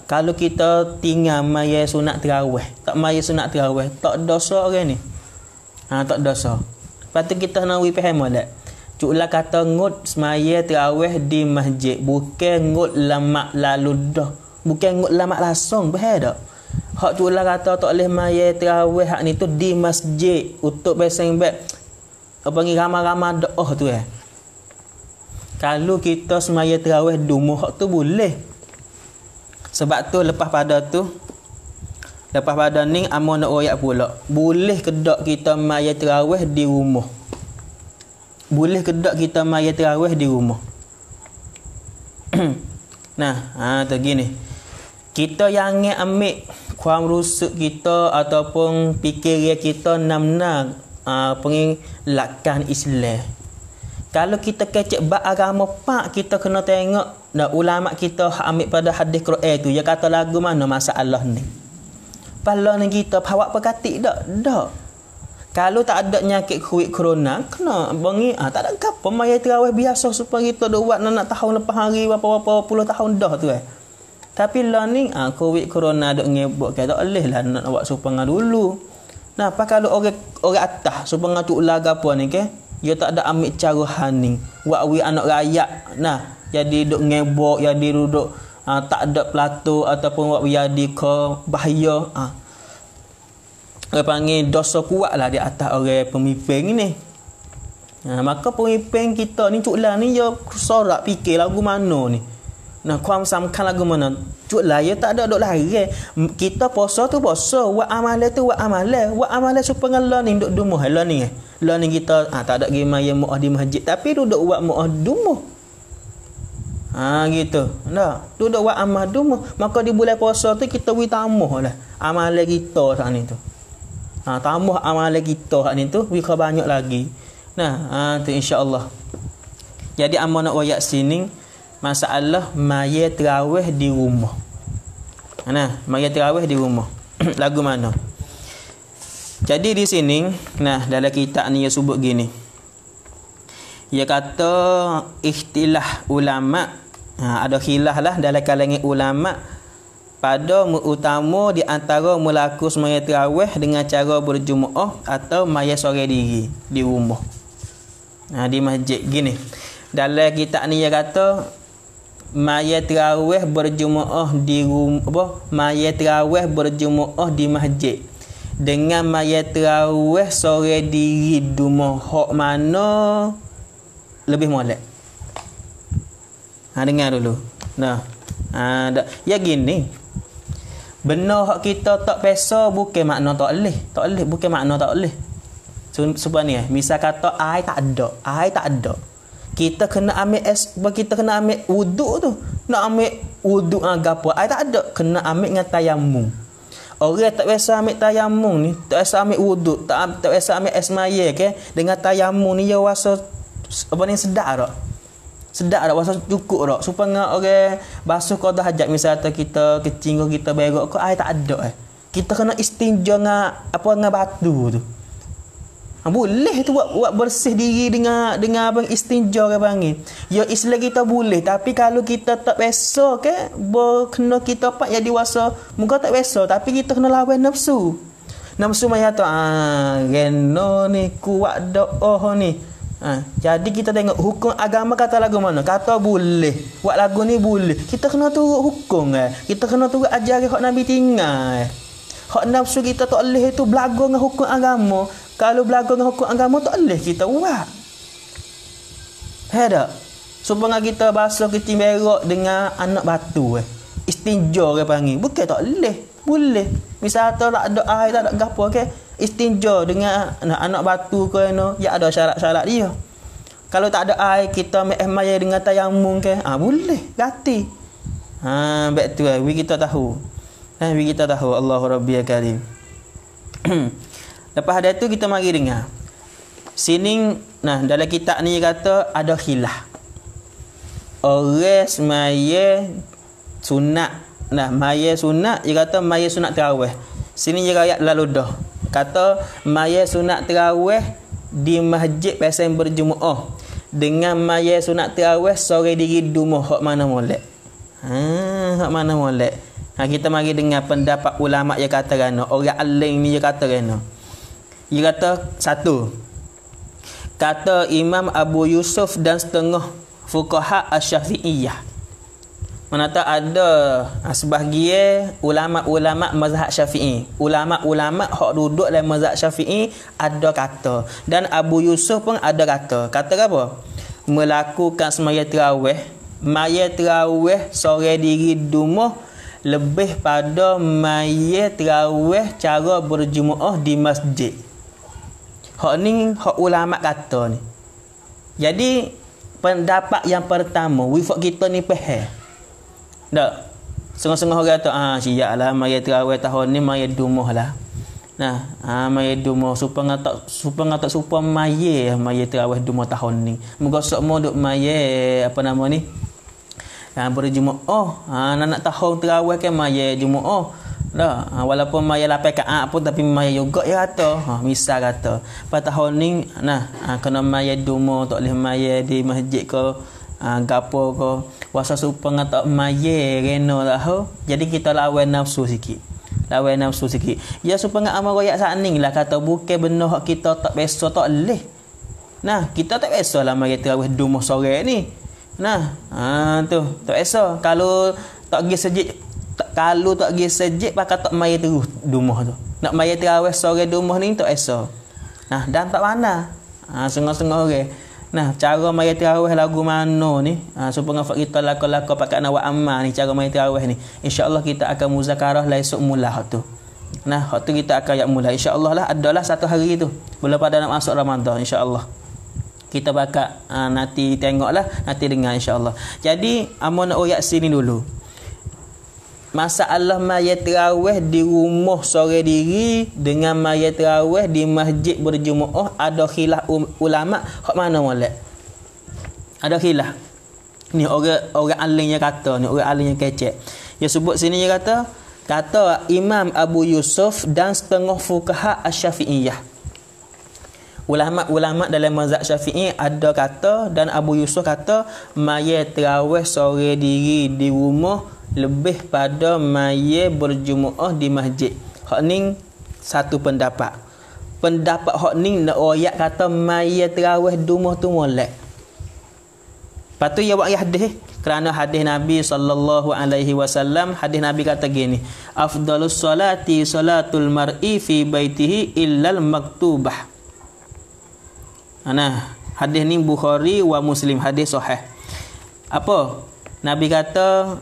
kalau kita tinggal maya sunat tarawih, tak maya sunat tarawih, tak dosa orang ni. Tak dosa. Lepas tu kita nak faham tak? Cuklah kata ngut maya tarawih di masjid, bukan ngut lamak lalu dah. Bukan ngut lamak langsung, faham tak? Hak cuklah kata tak boleh maya tarawih hak ni tu di masjid untuk beseng bet panggil ramai-ramai doa tu Kalau kita semaya tarawih di rumah tu boleh. Sebab tu lepas pada ni amo nak royak pula. Boleh ke dak kita maya tarawih di rumah? Boleh ke dak kita maya tarawih di rumah? Tu gini. Kita yang ambil kuam rusuk kita ataupun fikiran kita nam-nam pengilakkan Islam. Kalau kita kecek bab agama pak, kita kena tengok ulama kita ambil pada hadis Quran tu dia kata lagu mana masalah ni. Pala ni kita awak perkatik dak? Dak. Kalau tak ada penyakit covid corona, kena bangi tak ada apa maya tarawih biasa supaya kita dak buat nak tahun lepas hari berapa puluh tahun dah tu Tapi lah ni covid corona dak ngebok tak boleh lah nak buat supaya dulu. Nah, apa kalau orang atas supaya tu ulaga apa ni dia tak ada ambil cara haning buat anak rakyat jadi duk ngebok jadi duduk tak ada plato ataupun buat jadi ke bahaya orang panggil dosa kuat lah di atas orang pemimpin ni maka pemimpin kita ni cuklah ni dia sorak fikir lagu mana ni kuam samkan lagu mana cuklah dia tak ada duk lari kita puasa tu puasa buat amalan tu buat amalan supaya Allah ni duk dumuh Allah ni lah ni kita tak ada gimana yang mu'ah di masjid tapi duduk buat mu'ah dumuh gitu duduk buat amal dumuh maka di bulan puasa tu kita tambah lah amalan kita saat ni tu tambah amalan kita saat ni tu wika banyak lagi tu insyaAllah. Jadi amal nak wayak sini masalah maya tarawih di rumah maya tarawih di rumah lagu mana. Jadi di sini, dalam kitab ni dia sebut gini. Dia kata ikhtilah ulama, ada khilaf lah dalam kalangan ulama pada utama di antara melaku semaya tarawih dengan cara berjumuah atau maya sore diri di rumah. Di masjid gini. Dalam kitab ni dia kata maya tarawih berjumuah di rumah, maya tarawih berjumuah di masjid. Dengan maya tarawih sore diri di rumah hak mana lebih molek. Dengar dulu. Ya gini. Benda hak kita tak pesa bukan makna tak boleh. Tak boleh bukan makna tak boleh. Supaya ni misal kata air tak ada. Kita kena ambil kita kena ambil wuduk tu. Nak ambil wuduk gapo? Air tak ada, kena ambil dengan tayamum. Orang tak biasa ambil tayamum ni, tak biasa ambil wuduk, tak biasa ambil air maya ke, dengan tayamum ni dia rasa apa ni sedap tak? Sedap tak rasa cukup tak? Supaya orang basuh qada hajat misal kita kecing kita berak ke air tak ada Kita kena istinja dengan dengan batu tu. Boleh tu buat bersih diri dengan abang istinja ke panggil. Ya Islam kita boleh, tapi kalau kita tak biasa ke kena kita pak jadi wasa muka tak biasa, tapi kita kena lawan nafsu. Nafsu maya tu reno ni kuat doa ni. Jadi kita tengok hukum agama kata lagu mana. Kata boleh, buat lagu ni boleh. Kita kena turut hukum Kita kena turut ajaran hak Nabi tinggal. Hak nafsu kita tak boleh itu belagu dengan hukum agama. Kalau belagu dengan hukum agama tak boleh kita buat. Tak? Supaya kita basuh kecing berak dengan anak batu istinja ke panggil. Bukan tak boleh. Boleh. Misal tak ada air, tak ada gapo istinja dengan anak batu ke ya ada syarat-syarat dia. Kalau tak ada air kita maya dengan tayamum boleh ganti. Baik tu kita tahu. Kita tahu Allahu Rabbil Karim. Lepas ada tu kita mari dengar. Sini dalam kitab ni kata ada khilaf. Orang semaya sunat. Maya sunat dia kata maya sunat tarawih. Sini dia ayat lalu dah. Kata maya sunat tarawih di masjid biasa berjumuah dengan maya sunat tarawih sore diri rumah hak mana molek. Hak mana molek. Kita mari dengar pendapat ulama yang kata kan orang alim ni dia kata kan. Dia kata satu. Kata Imam Abu Yusuf dan setengah fuqaha Asy-Syafi'iyah. Mana tak ada sebahagian ulama-ulama mazhab Syafi'i. Ulama-ulama hak duduk dalam mazhab Syafi'i ada kata. Dan Abu Yusuf pun ada kata. Kata apa? Melakukan semaya tarawih. Maya tarawih sore diri rumah lebih pada maya tarawih cara berjumuah di masjid. Hak ni hak ulama kata ni. Jadi pendapat yang pertama wifak kita ni faham. Tak. Setengah-setengah orang kata siaplah maya tarawih tahun ni maya dumah lah. Maya dumah supaya tak supaya maya tarawih dumah tahun ni. Moga semua duk maya apa nama ni? Berjumuah. Nak tahun tarawih kan maya jumuah. Dah, walaupun maya 8 rakaat pun tapi maya juga ya kata. Misal kata, pada tahun ni kena maya dumah, tak boleh maya di masjid ke gapo ke. Wasa supaya tak maya rena lah. Jadi kita lawan nafsu sikit. Ya supaya amal royak saning lah kata bukan benda hak kita tak biasa tak boleh. Kita tak biasa lah maya tarawih dumah sore ni. Tu tak biasa. Kalau tak pergi sejid pakai tak maya terus rumah tu. Nak maya tarawih sore rumah ni tak biasa. Dan tak mana. Setengah-setengah orang. Cara maya tarawih lagu mana ni? Supaya kita laku-laku pakai nawak amal ni cara maya tarawih ni. Insya-Allah kita akan muzakarah esok mula hak tu. Hak tu kita akan mula insya-Allah lah adalah satu hari tu. Belum pada nak masuk Ramadan insya-Allah. Kita bakal nanti tengoklah, nanti dengar insya-Allah. Jadi amun nak oyak sini dulu. Masalah maya tarawih di rumah sore diri dengan maya tarawih di masjid berjumuah ada khilaf ulama hak mana molek. Ada khilaf. Ni orang alimnya kata ni, orang alimnya kecek. Dia sebut sini dia kata Imam Abu Yusuf dan setengah fuqaha Asy-Syafi'iyah. Ulama dalam mazhab Syafi'i ada kata dan Abu Yusuf kata maya tarawih sore diri di rumah lebih pada maya berjumuah di masjid. Hak ni satu pendapat. Pendapat hak ni nak ayat kata maya tarawih di rumah tu molek. Patu ya buat hadis kerana hadis Nabi sallallahu alaihi wasallam, hadis Nabi kata gini, afdalus salati salatul mar'i fi baitihi illal maktubah. Hadis ni Bukhari wa Muslim, hadis sahih. Apa? Nabi kata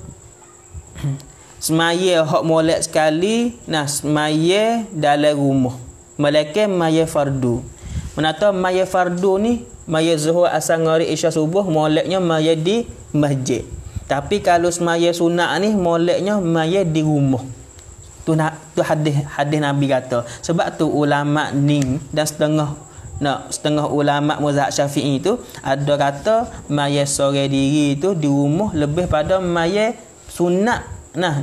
semaya hak molek sekali, nah semaya dalam rumah. Melainkan maya fardu. Menata maya fardu ni, maya zuhur, asar, maghrib, isya, subuh, moleknya maya di masjid. Tapi kalau semaya sunat ni, moleknya maya di rumah. Tu hadis Nabi kata. Sebab tu ulama ni dan setengah ulama mazhab Syafi'i tu ada kata maya sore diri tu di rumah lebih pada maya sunat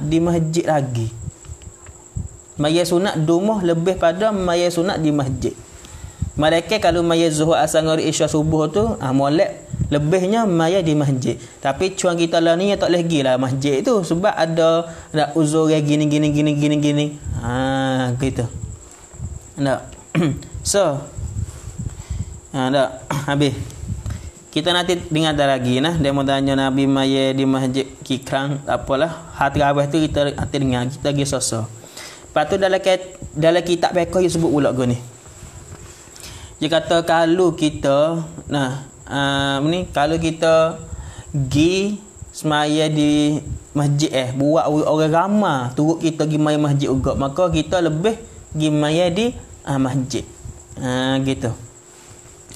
di masjid lagi. Maya sunat di rumah lebih pada maya sunat di masjid. Mereka kalau maya zuhur, asar, maghrib, isya, subuh tu molek lebihnya maya di masjid. Tapi cuan kita lah ni tak boleh pergi lah masjid tu sebab ada uzur gini. Gitu. Nak. So, dah habis. Kita nanti dengar lagi nah. Dia mau tanya Nabi maya di masjid Kikrang, apalah. Hati abah tu kita nanti dengar. Kita pergi sosok. Lepas tu dalam kitab fiqh dia sebut pula ni. Dia kata kalau kita kalau kita pergi semaya di masjid buat orang ramai turut kita pergi maya masjid juga, maka kita lebih pergi maya di masjid. Gitu.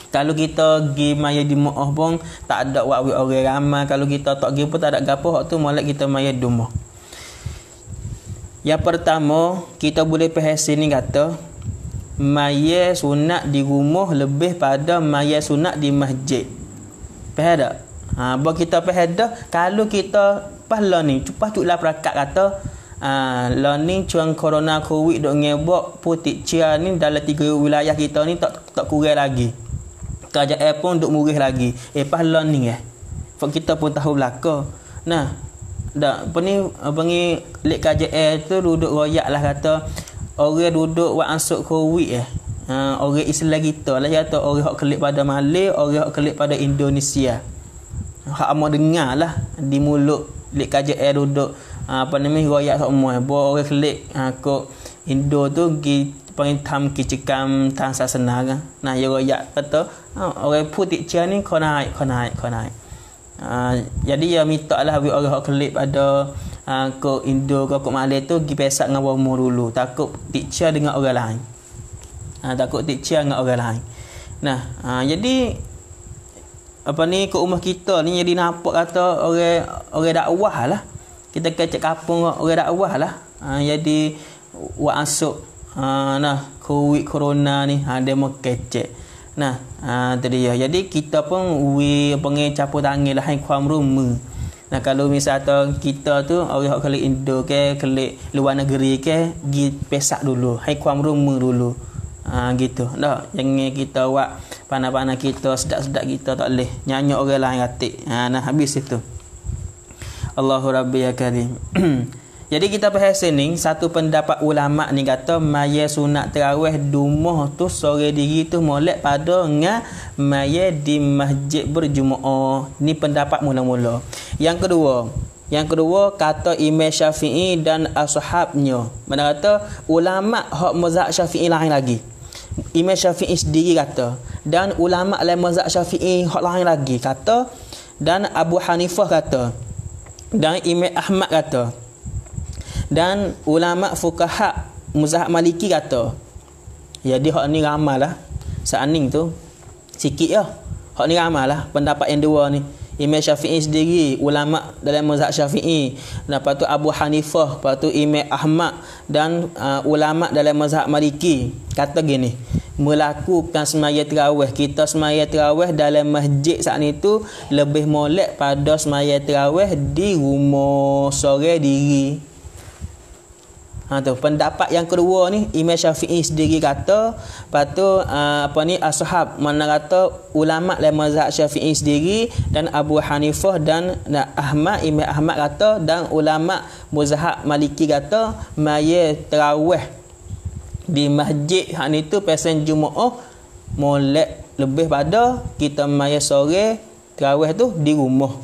Kalau kita pergi maya di mu'ah pun tak ada buat orang ramai, kalau kita tak pergi pun tak ada gapo, hak tu molek kita maya di rumah. Yang pertama, kita boleh faham sini kata maya sunat di rumah lebih pada maya sunat di masjid. Faham tak? Buat kita faham dah. Kalau kita pas lah ni, cepat-cepatlah perakat kata lah ni cuan corona covid dok ngebok putik cia ni dalam 3 wilayah kita ni tak kurang lagi. Kerajaan pun duk murih lagi. Pas lah ni Fak kita pun tahu belaka. Nah, dak apa ni lek kerajaan tu duduk royak lah kata orang duduk buat ansuk covid orang Islam kita lah kata orang hak kelik pada Malay, orang hak kelik pada Indonesia. Hak amak dengar lah di mulut lek kerajaan duduk royak semua. Bawa orang kelik kok Indo tu gi panggil tam kicikam tan sasana kan. Nah ya royak kata orang putih cia ni kau naik. Jadi ya minta lah orang hak kelik pada ke Indo ke Malay tu pergi pesak dengan bomo dulu, takut tikcia dengan orang lain. Takut tikcia dengan orang lain. Nah, jadi ke rumah kita ni jadi nampak kata orang dakwah lah. Kita kecek kampung orang dakwah lah. Jadi buat asuk covid corona ni demo kecek. Nah, tadi ya. Jadi kita pun panggil capur tangan lah hang kuam rumah. Nah, kalau misalnya kita tu orang kelik Indo ke kelik luar negeri ke pergi pesak dulu, hai kuam rumah dulu. Gitu. Dah, jangan kita buat panah-panah kita, sedap-sedap kita tak boleh. Nyanyi orang lain katik. Nah, habis itu. Allahu Rabbi ya Karim. Jadi kita bahas ni satu pendapat ulama ni kata maya sunat tarawih dumah tu sore diri tu molek pada dengan maya di masjid berjumuah. Ni pendapat mula-mula. Yang kedua kata Imam Syafi'i dan ashabnya. Mana kata ulama hak mazhab Syafi'i lain lagi. Imam Syafi'i sendiri kata dan ulama lain mazhab Syafi'i hak lain lagi kata, dan Abu Hanifah kata, dan Imam Ahmad kata, dan ulama fuqaha mazhab Maliki kata. Jadi hak ni ramai lah. Saaning tu sikit lah. Hak ni ramai lah pendapat yang dua ni. Imam Syafi'i sendiri, ulama dalam mazhab Syafi'i, lepas tu Abu Hanifah, lepas tu Imam Ahmad dan ulama dalam mazhab Maliki kata gini, melakukan semaya tarawih, kita semaya tarawih dalam masjid saat itu lebih molek pada semaya tarawih di rumah sore diri. Tu pendapat yang kedua ni Imam Syafi'i sendiri kata, lepas tu ashab mana kata ulama dalam mazhab Syafi'i sendiri dan Abu Hanifah dan Imam Ahmad kata, dan ulama mazhab Maliki kata maya tarawih di masjid hak ni tu pesen Jumaat molek lebih pada kita maya sore tarawih tu di rumah.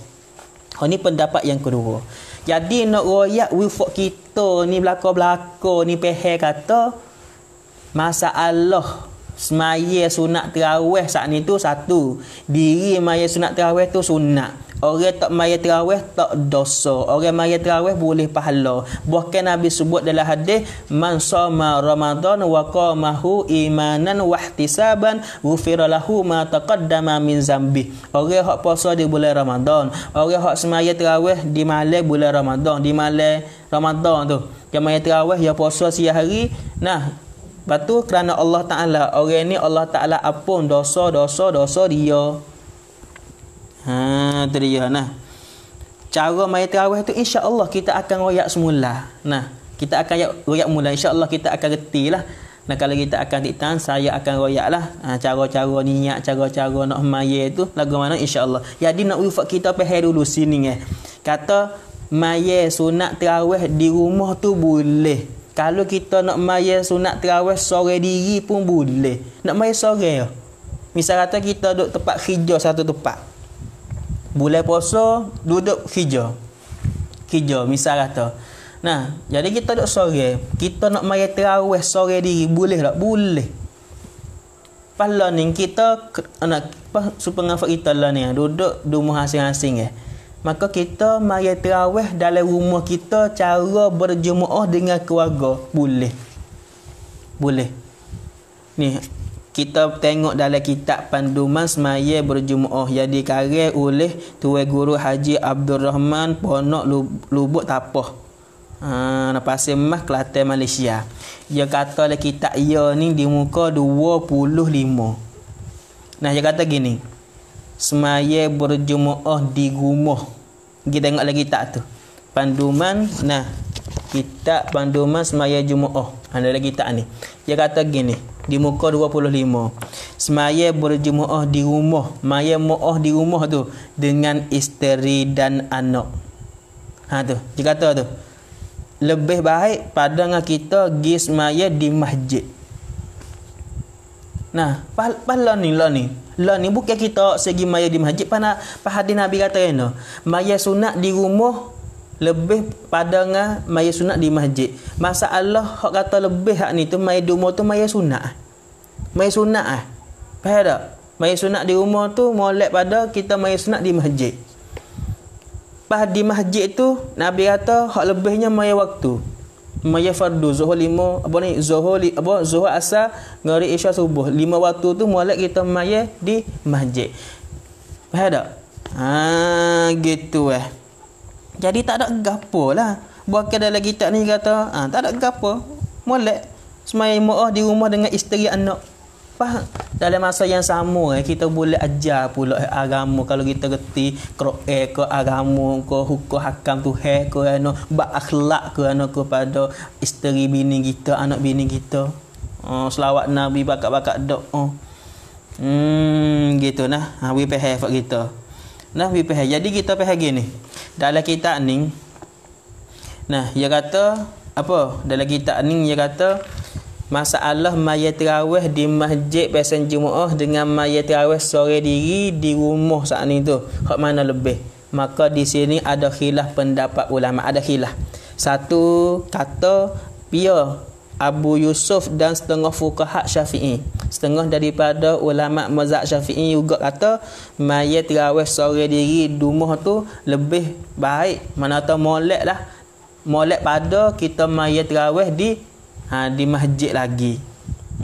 Ni pendapat yang kedua. Jadi nak royak wifak kita ni belaka-belaka ni pehe kata masalah semaya sunat tarawih saat ni tu satu. Diri maya sunat tarawih tu sunat. Orang tak maya tarawih tak dosa. Orang maya tarawih boleh pahala. Bahkan Nabi sebut dalam hadis, man shoma Ramadan wa qamahu imanan wa ihtisaban ghufira lahu ma taqaddama min zambi. Orang hak puasa di bulan Ramadan, orang hak semaya tarawih di malam bulan Ramadan, di malam Ramadan tu. Yang maya tarawih ya puasa siang hari. Nah, lepas tu kerana Allah Ta'ala, orang ni Allah Ta'ala ampun dosa dia. Tu dia. Nah, cara maya tarawih tu insya-Allah kita akan royak semula. Nah, kita akan royak mula, insya-Allah kita akan reti lah. Nah, kalau kita akan diktan, saya akan royak lah. Cara-cara niat, cara-cara nak maya tu lagu mana insya-Allah. Jadi nak wifak kita pergi dulu sini kata maya sunat tarawih di rumah tu boleh. Kalau kita nak maya sunat tarawih sore diri pun boleh. Nak maya sore. Misal kata kita duduk tempat hijau satu tempat. Bulan puasa duduk hijau misal kata. Nah, jadi kita duduk sore, kita nak maya tarawih sore diri boleh tak? Boleh. Pala ni kita nak supaya ngafak kita lah ni duduk di rumah asing-asing maka kita maya tarawih dalam rumah kita cara berjemaah dengan keluarga boleh. Ni kita tengok dalam kitab panduman semaya berjemaah yang dikarang oleh Tuan Guru Haji Abdul Rahman Ponok Lubuk Tapah. Pasir Mas Kelantan Malaysia. Dia kata dalam kitab ia ni di muka 25. Nah, dia kata gini. Semaya berjemaah di rumah. Kita tengok lagi kitab tu. Panduman, nah, kitab panduman semaya jemaah. Dalam kitab ni. Dia kata gini. Di muka 25. Semaya berjemaah di rumah. Maya mu'ah di rumah tu dengan isteri dan anak. Tu. Dia kata tu. Lebih baik pada kita pergi semaya di masjid. Nah, pala ni lah ni bukan kita segi maya di masjid. Hadis Nabi kata maya sunat di rumah lebih pada ngah maya sunat di masjid. Masalah hak kata lebih hak ni tu maya di rumah tu maya sunat. Faham tak? Maya sunat di rumah tu molek pada kita maya sunat di masjid. Pas di masjid tu Nabi kata hak lebihnya maya waktu. Maya fardu zuhur 5 zuhur asar ngari isya subuh 5 waktu tu molek kita maya di masjid. Faham tak? Gitu Jadi tak ada gapo lah. Bukan dalam kitab ni kata tak ada gapo. Molek semaya mu'ah di rumah dengan isteri anak. Faham? Dalam masa yang sama kita boleh ajar pula agama. Kalau kita reti Quran ke agama ke hukum hakam Tuhan ke berakhlak ke kepada isteri bini kita, anak bini kita. Selawat Nabi bakat-bakat doa. Gitu nah. We faham kita. Nah, we faham. Jadi kita faham gini. Dalam kitab ni dia kata apa? Dalam kitab ni dia kata masalah maya tarawih di masjid pesan jemaah dengan maya tarawih sore diri di rumah saat ni tu hak mana lebih. Maka di sini ada khilaf pendapat ulama, ada khilaf. Satu kata pia Abu Yusuf dan setengah fuqaha Syafi'i. Setengah daripada ulama mazhab Syafi'i juga kata maya tarawih sore diri di rumah tu lebih baik. Mana tahu molek pada kita maya tarawih di masjid lagi.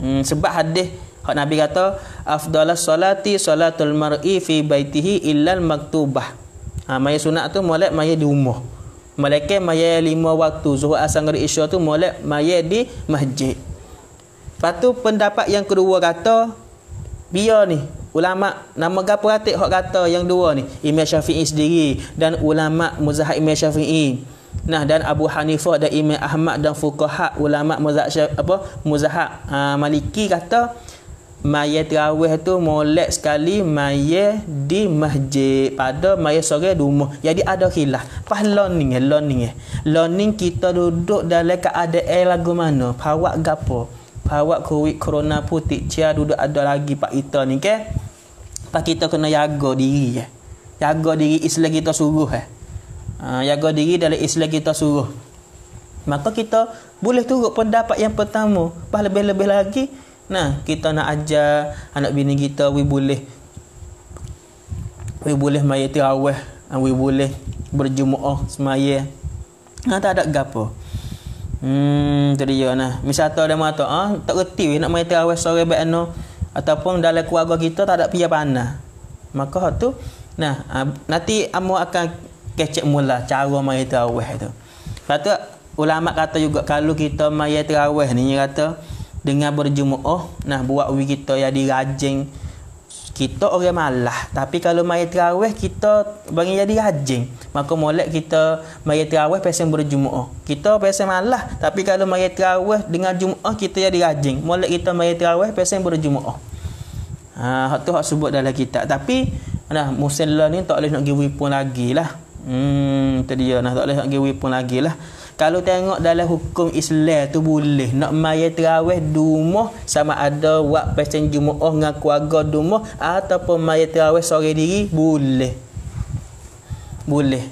Sebab hadis hak Nabi kata afdalus salati salatul mar'i fi baitihi illal maktubah. Maya sunat tu molek maya di rumah. Malaikat maya 5 waktu zuhur asar maghrib isya tu molek maya di masjid. Lepas tu pendapat yang kedua kata biar ni ulama nama gapo ratik hak kata yang dua ni Imam Syafi'i sendiri dan ulama mazhab Imam Syafi'i. Nah, dan Abu Hanifah dan Imam Ahmad dan fuqaha ulama mazhab Maliki kata maya tarawih tu molek sekali maya di masjid pada maya sore di rumah. Jadi ada khilaf. Pas learning kita duduk dalam keadaan lagu mana? Pawak gapo? Pawak COVID corona putih cia duduk ada lagi pak kita ni ke? Pas kita kena jaga diri Jaga diri Islam kita suruh jaga diri dalam Islam kita suruh. Maka kita boleh turut pendapat yang pertama. Pas lebih-lebih lagi Nah, kita nak ajar anak bini kita we boleh maya tarawih, we boleh berjumuah semaya. Tak ada gapo. Tu dia nah. Misal ada mata tak reti nak maya tarawih sore baik ataupun dalam keluarga kita tak ada pia panah. Maka tu nah, nanti amo akan kecek mula cara maya tarawih tu. Lepas tu ulama kata juga kalau kita maya tarawih ni kata dengan berjumuah, nah buat wi kita jadi rajin. Kita orang malah, tapi kalau maya tarawih kita bagi jadi rajin. Maka molek kita maya tarawih pasal berjumuah. Kita pasal malah, tapi kalau maya tarawih dengan jumuah kita jadi rajin. Molek kita maya tarawih pasal berjumuah. Hak tu hak sebut dalam kitab. Tapi nah muslim ni tak boleh nak give pun lagi lah. Tu dia nah tak boleh nak give pun lagi lah. Kalau tengok dalam hukum Islam tu boleh nak maya tarawih di rumah sama ada buat pasal jumuah dengan keluarga di rumah ataupun maya tarawih sore diri boleh. Boleh.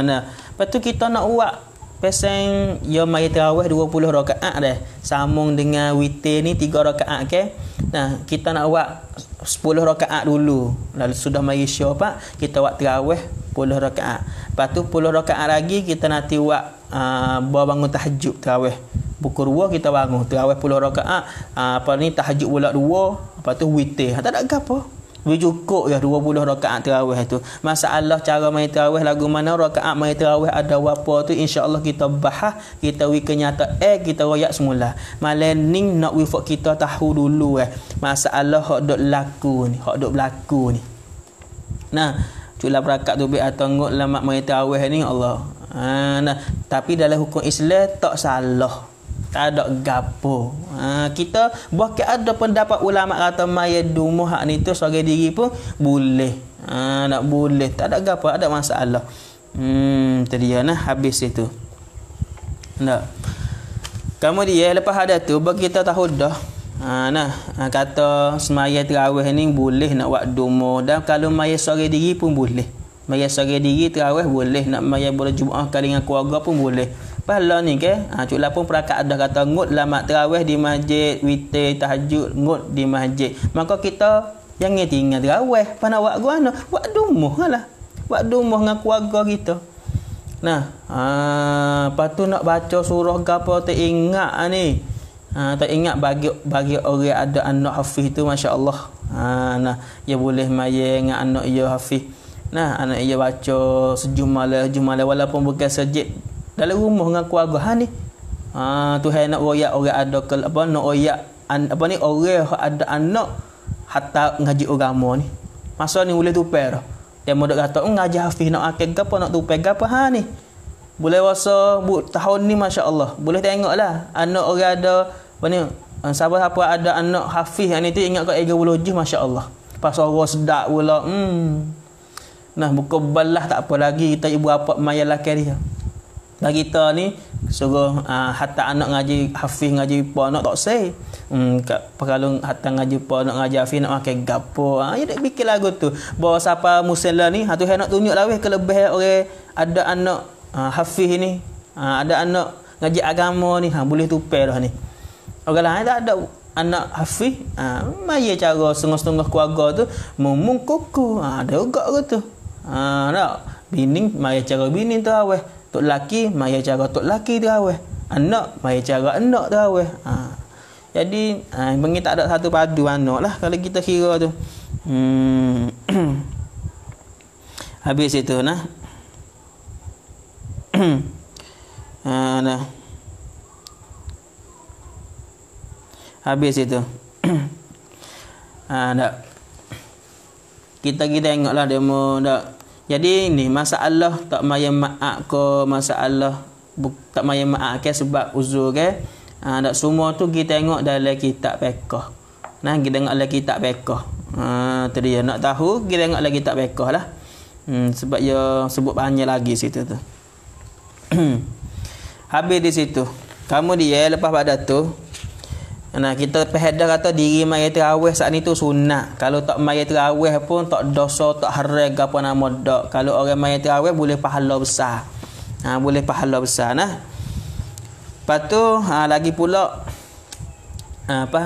Nah, lepas tu kita nak buat pasal ya maya tarawih 20 rakaat dah. Sambung dengan witir ni 3 rakaat ke. Nah, kita nak buat 10 rakaat dulu. Lalu sudah mari isya pak, kita buat tarawih 10 rakaat. Lepas tu 10 rakaat lagi kita nanti buat bangun tahajud tarawih. Pukul 2 kita bangun tarawih 10 rakaat. Apa ni tahajud pula 2, lepas tu witir. Tak ada gapo. We cukup ya 20 rakaat tarawih tu. Masalah cara main tarawih lagu mana rakaat main tarawih ada apa tu insya-Allah kita bahas, kita wi kenyataan kita royak semula. Malening nak we fok kita tahu dulu masalah hak dok laku ni, hak dok berlaku ni. Nah, cula perakat tu be atau ngot lamak main tarawih ni Allah. Nah, tapi dalam hukum Islam tak salah. Tak ada gapo. Kita bahkan ada pendapat ulama kata maya dumuh hak ni tu sebagai diri pun boleh. Nak boleh. Tak ada gapo, ada masalah. Tadi nah habis itu. Nah. Kemudian lepas ada tu bagi kita tahu dah. Kata semaya tarawih ni boleh nak buat dumuh dan kalau maya sebagai diri pun boleh. Maya sebagai diri tarawih boleh, nak maya berjumuah kali dengan keluarga pun boleh. Pahala ni ke cuk lapun perakat ada kata ngut lamat tarawih di masjid, witir tahajud ngut di masjid. Maka kita jangan tinggal tarawih, pana buat guana, buat dumuh lah. Buat dumuh dengan keluarga kita. Nah, lepas tu nak baca surah gapo tak ingat ni. Tak ingat bagi orang ada anak hafiz tu masya-Allah. Nah, dia boleh maya dengan anak dia hafiz. Nah, anak dia baca sejumalah walaupun bukan sejid dalam rumah dengan keluarga ni. Tuhan nak royak orang ada ke apa nak royak apa ni orang ada anak hatta ngaji agama ni. Masa ni boleh tupai dah. Dia mau kata ngaji hafiz nak akil gapo nak tupai gapo ni. Boleh rasa tahun ni masya-Allah. Boleh tengoklah anak orang ada apa ni siapa ada anak hafiz ni tu ingat kat 30 masya-Allah. Pas suara sedap pula. Nah, buka balah tak apa lagi kita ibu bapa maya laki dia. Bagi kita ni suruh hatta anak ngaji hafiz ngaji pa nak tak say. Kalau hatta ngaji pa nak ngaji hafiz nak makan gapo. Ya dak fikir lagu tu. Bahawa siapa muslim ni tu nak tunjuk lah kelebihan orang ada anak hafiz ni. Ada anak ngaji agama ni boleh tupai dah ni. Orang lain tak ada anak hafiz maya cara setengah-setengah keluarga tu mumung kuku ada juga tu. Nak bini maya cara bini tarawih. Tok laki maya cara tok laki tarawih. Anak maya cara anak tarawih. Jadi bagi tak ada satu padu anak lah kalau kita kira tu. Habis itu nah. Nah. Habis itu. Dak. Kita tengoklah demo dak. Jadi ni masalah tak maya maak ke masalah tak maya maak ke sebab uzur ke. Dak semua tu kita tengok dalam kitab fiqh. Nah, kita tengok dalam kitab fiqh. Tu dia nak tahu kita tengok dalam kitab fiqh lah. Sebab dia sebut banyak lagi situ tu. Habis di situ. Kamu dia lepas pada tu nah, kita pehadah kata diri maya tarawih saat ni tu sunat. Kalau tak maya tarawih pun tak dosa, tak haram apa nama dak. Kalau orang maya tarawih boleh pahala besar. Boleh pahala besar nah. Lepas tu lagi pula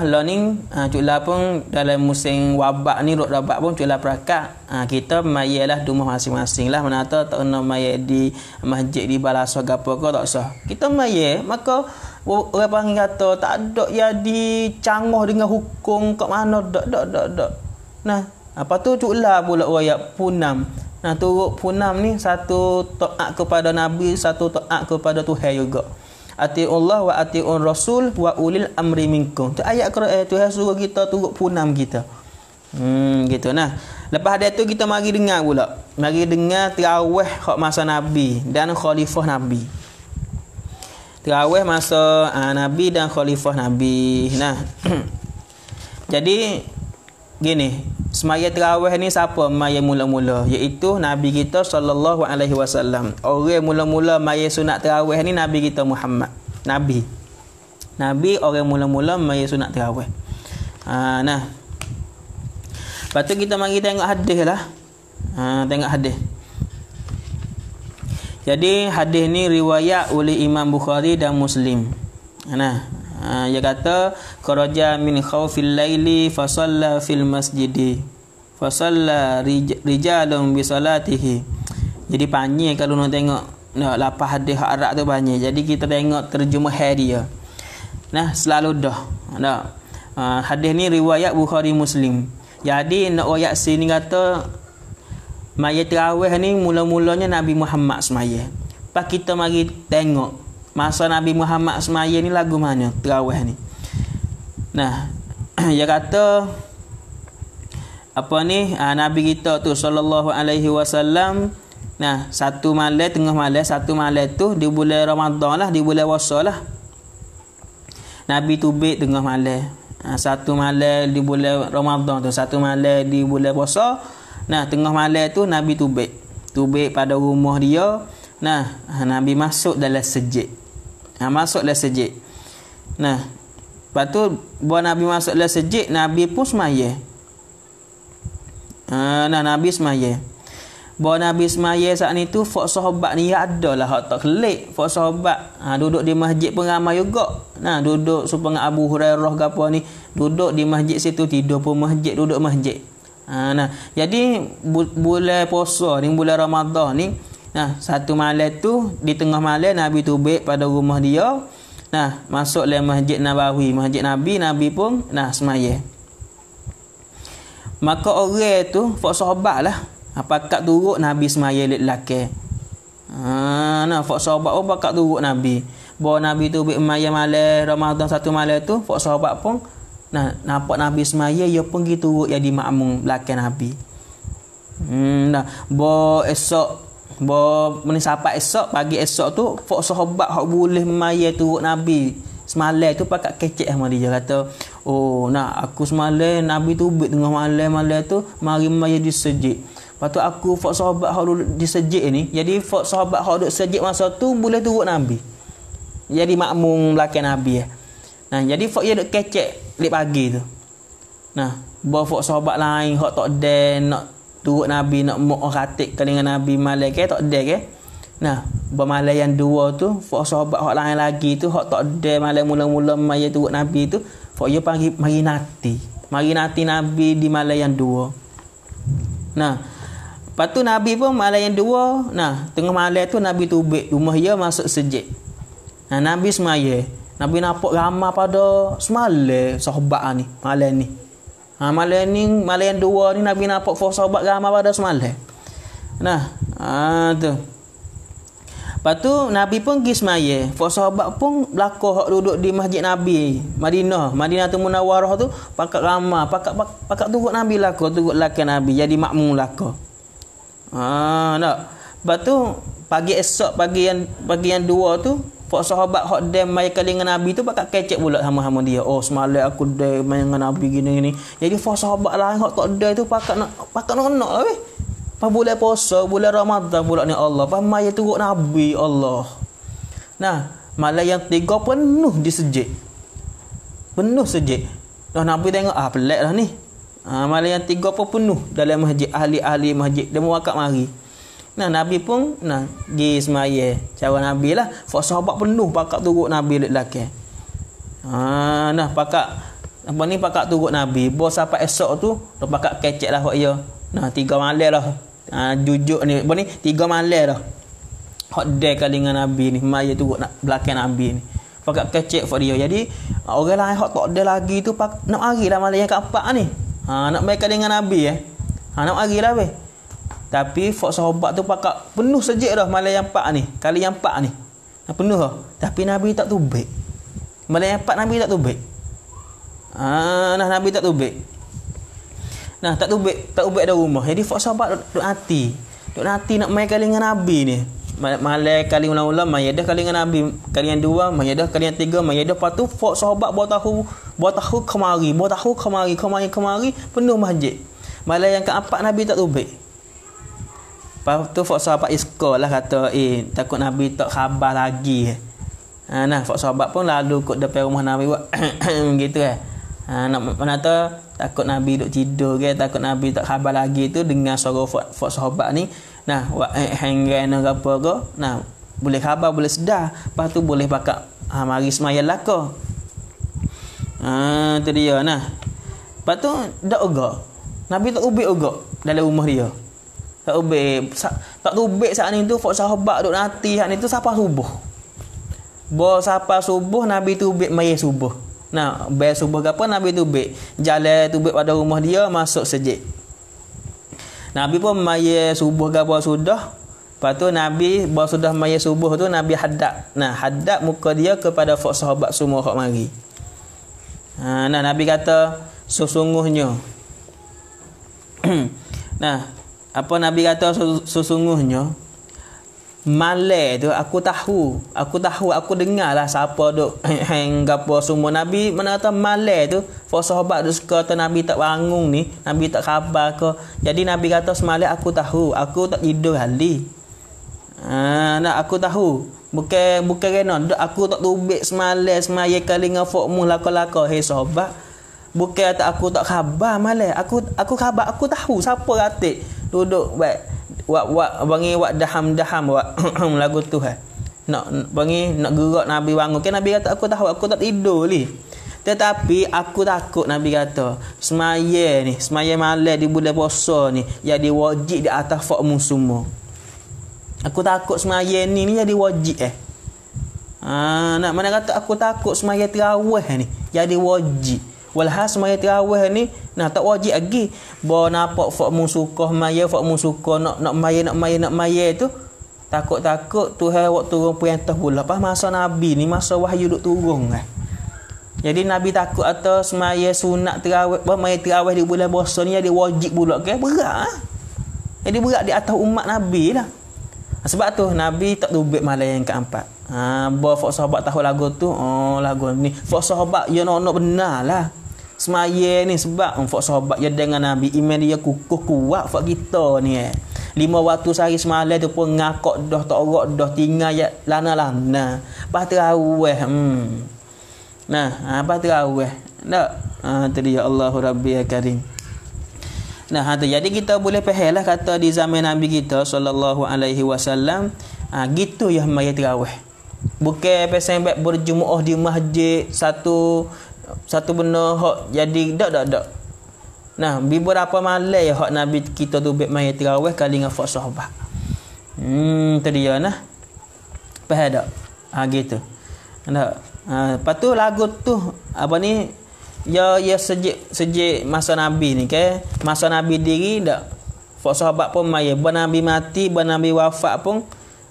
learning cuklah pun dalam musim wabak ni rot wabak pun cuklah perakak kita mayalah di rumah masing-masing lah, mana tak nak maya di masjid di balasa gapo ke tak usah kita maya. Maka orang panggil kata tak ada ya dicangguh dengan hukum kat mana dak. Nah apa tu cuklah pula royak punam. Nah turut punam ni satu taat kepada nabi, satu taat kepada Tuhan juga. Atiullah wa atiur rasul wa ulil amri minkum. Tu ayat Quran Tuhan suruh kita turut punam kita. Gitu nah. Lepas dia tu kita mari dengar pula. Mari dengar tarawih hak masa nabi dan khalifah nabi. Tarawih masa nabi dan khalifah nabi. Nah. Jadi gini, semaya tarawih ni siapa maya mula-mula, iaitu nabi kita sallallahu alaihi wasallam. Orang mula-mula maya sunat tarawih ni nabi kita Muhammad. Nabi orang mula-mula maya sunat tarawih. Nah. Lepas tu kita mari tengok hadis lah. Tengok hadis. Jadi hadis ni riwayat oleh Imam Bukhari dan Muslim. Nah, dia kata kharaja min khawfil laili fa shalla fil masjidi fa shalla rijalun bi salatihi. Jadi panjang kalau nak tengok lapar hadis Arab tu banyak. Jadi kita tengok terjemahan dia. Nah, selalu dah. Hadis ni riwayat Bukhari Muslim. Jadi nak ayat sini kata maya tarawih ni mula-mulanya Nabi Muhammad semaya. Pas kita mari tengok masa Nabi Muhammad semaya ni lagu mana tarawih ni. Nah, dia kata apa ni Nabi kita tu sallallahu alaihi wasallam. Nah, satu malam tengah malam, satu malam tu di bulan Ramadan lah, di bulan puasa lah. Nabi tubik tengah malam. Satu malam di bulan Ramadan tu, satu malam di bulan puasa. Nah, tengah malam tu Nabi tubik pada rumah dia. Nah, Nabi masuk dalam masjid. Masuk dalam masjid. Nah, lepas tu bila Nabi masuk dalam masjid, Nabi pun semaya. Nah, Nabi semaya. Bila Nabi semaya saat ni tu, fak sahabat ni ada lah hak tak kelik. Fak sahabat duduk di masjid pun ramai juga. Nah, duduk supaya Abu Hurairah ke apa ni, duduk di masjid situ, tidur pun masjid, duduk masjid. Nah, jadi bulan puasa ni, bulan Ramadan ni, nah, satu malam tu di tengah malam Nabi tubik pada rumah dia. Nah, masuk le Masjid Nabawi, Masjid Nabi, Nabi pun nah semaya. Maka orang tu fak sahabat lah. Pakat turut Nabi semaya lelaki. Nah, fak sahabat pun pakat turut Nabi. Bawa Nabi tubik semaya malam Ramadan satu malam tu, fak sahabat pun nah nampak Nabi semaya, dia pun pergi turut jadi makmum belakang Nabi. Nah, bawa esok menisapat esok, pagi esok tu fak sahabat hak boleh maya turut Nabi semalam tu pakat kecek sama dia, kata oh nak aku semalam Nabi tubik tengah malam tu mari maya di masjid. Lepas tu aku fak sahabat hak duduk di masjid ni, jadi fak sahabat hak duduk masjid masa tu boleh turut Nabi jadi makmum belakang Nabi. Nah, jadi fak dia duk kecek lek pagi tu. Nah, bawa fak sahabat lain hak tak ada nak turut Nabi, nak mau khatik dengan Nabi malam ke tak ada ke. Nah, bermalam yang dua tu fak sahabat hak lain lagi tu hak tak ada malam mula-mula maya turut Nabi tu, fak dia panggil mari nati Nabi di malam yang dua. Nah, lepas tu Nabi pun malam yang dua, nah tengah malam tu Nabi tubik rumah dia masuk masjid. Nah, Nabi semaya. Nabi nampak ramai pada semalam sahabat ni malam ni. Malam yang dua ni Nabi nampak sahabat ramai pada semalam. Nah, tu. Lepas tu Nabi pun pergi semaya. Sahabat pun belakang hak duduk di masjid Nabi Madinah tu Munawwarah tu pakat ramai, pakat turut Nabi belakang, turut belakang Nabi jadi makmum belakang. Nak. Lepas tu pagi esok pagi yang dua tu fak sahabat hak dem mai kali dengan Nabi tu pakat kecek pula sama-sama dia. Oh, semalam aku dem mai dengan Nabi gini. Jadi fak sahabat lain hak tak dem tu pakat nak lah weh. Pas bulan puasa, bulan Ramadan pula ni Allah, pas mai turut Nabi Allah. Nah, malam yang tiga penuh di masjid. Penuh masjid. Dah Nabi tengok pelik lah ni. Malam yang tiga pun penuh dalam masjid, ahli-ahli masjid dia mewakak mari. Nah, Nabi pun pergi semaya. Cara Nabi lah. Fak sahabat penuh pakat turut Nabi lelaki. Nah, pakat Apa ni pakak turut Nabi. Bos sampai esok tu dah pakak kecek lah hok ya. Nah 3 malam lah. Jujuk ni. Apa ni 3 malam dah. Hok dia kali dengan Nabi ni. Maya turut nak belakang Nabi ni. Pakak kecek hok dia. Jadi orang lain hok tak ada lagi tu nak mari lah malam yang keempat ni. Nak baik kali dengan Nabi nak mari lah weh. Tapi fok sahabat tu pakak penuh sejak dah malam yang 4 ni. Kali yang 4 ni. Penuh dah. Tapi Nabi tak tubik. Malam yang 4 Nabi tak tubik. Nabi tak tubik. Tak tubik ada rumah. Jadi fok sahabat duk hati nak mai kali dengan Nabi ni. Malam kali ulang-ulang mai dah kali dengan Nabi. Kali yang 2 mai dah, kali yang 3 mai dah. Lepas tu fok sahabat buat tahu kemari penuh masjid. Malam yang keempat Nabi tak tubik. Lepas tu fok sahabat iskol lah kata takut Nabi tak khabar lagi. Fok sahabat pun lalu kot depan rumah Nabi buat gitu nak menata takut Nabi duk tidur ke, takut Nabi tak khabar lagi tu dengar suara fok sahabat ni. Buat hanggan ke apa ke. Boleh khabar, boleh sedar. Lepas tu boleh pakak mari semayang laka. Tu dia Lepas tu dak ogak. Nabi tak ubik ogak dalam rumah dia. Tak ubik saat ni tu fok sahabat duk nanti hak ni tu sampai subuh. Sampai subuh Nabi tu ubik mai subuh. Bayar subuh ke apa Nabi tu ubik. Jalan tu ubik pada rumah dia masuk sejid. Nabi pun mai subuh ke apa sudah. Lepas tu Nabi sudah mai subuh tu Nabi hadap. Hadap muka dia kepada fok sahabat semua hok mari. Nabi kata sesungguhnya. Apa Nabi kata sesungguhnya malam tu aku dengar lah siapa duk hang gapo semua. Nabi mana kata malam tu fok sahabat duk suka Nabi tak bangun ni, Nabi tak khabar ke. Jadi Nabi kata semalam aku tak tidur kali. Aku tahu bukan kena aku tak tubik semalam semaya kali dengan fok mu laka-laka sahabat. Bukan aku tak khabar malam. Aku khabar, aku tahu siapa ratik duduk bangi daham lagu tu nak gerak Nabi bangun. Nabi kata aku tahu, aku tak tidur ni. Tetapi aku takut Nabi kata semaya malam di bulan puasa ni jadi wajib di atas fakmu semua. Aku takut semaya ni jadi wajib mana kata aku takut semaya tarawih ni jadi wajib. Walhas semaya tarawih ni tak wajib lagi. Nampak fakmu suka maya, fakmu suka nak maya tu. Takut Tuhan waktu turun perintah pula. Pas masa Nabi ni masa wahyu duk turun Jadi Nabi takut atau semaya sunat tarawih, maya tarawih di bulan puasa ni jadi wajib pula berat. Jadi berat di atas umat Nabi lah. Sebab tu Nabi tak tubik malam yang keempat. Fok sahabat tahu lagu tu. Lagu ni fok sahabat ya nak benar lah. Semaya ni sebab fok sahabat ya dengan Nabi iman dia kukuh kuat fok kita ni 5 waktu sehari semalam tu pun ngakak dah tak orak dah tinggal ya lana. Pas tarawih. Pas tarawih. Tu dia Allahu Rabbi ya Karim. Jadi kita boleh faham lah kata di zaman Nabi kita sallallahu alaihi wasallam gitu ya maya tarawih. Bukan pasal berjumuah di masjid satu benda hak jadi dak. Beberapa malam ya hak Nabi kita tu maya tarawih kali dengan fok sahabat. Tu dia faham tak? Gitu. Lepas tu lagu tu apa ni ya sejak masa Nabi ni masa Nabi diri dak fok sahabat pun maya, Nabi mati, Nabi wafat pun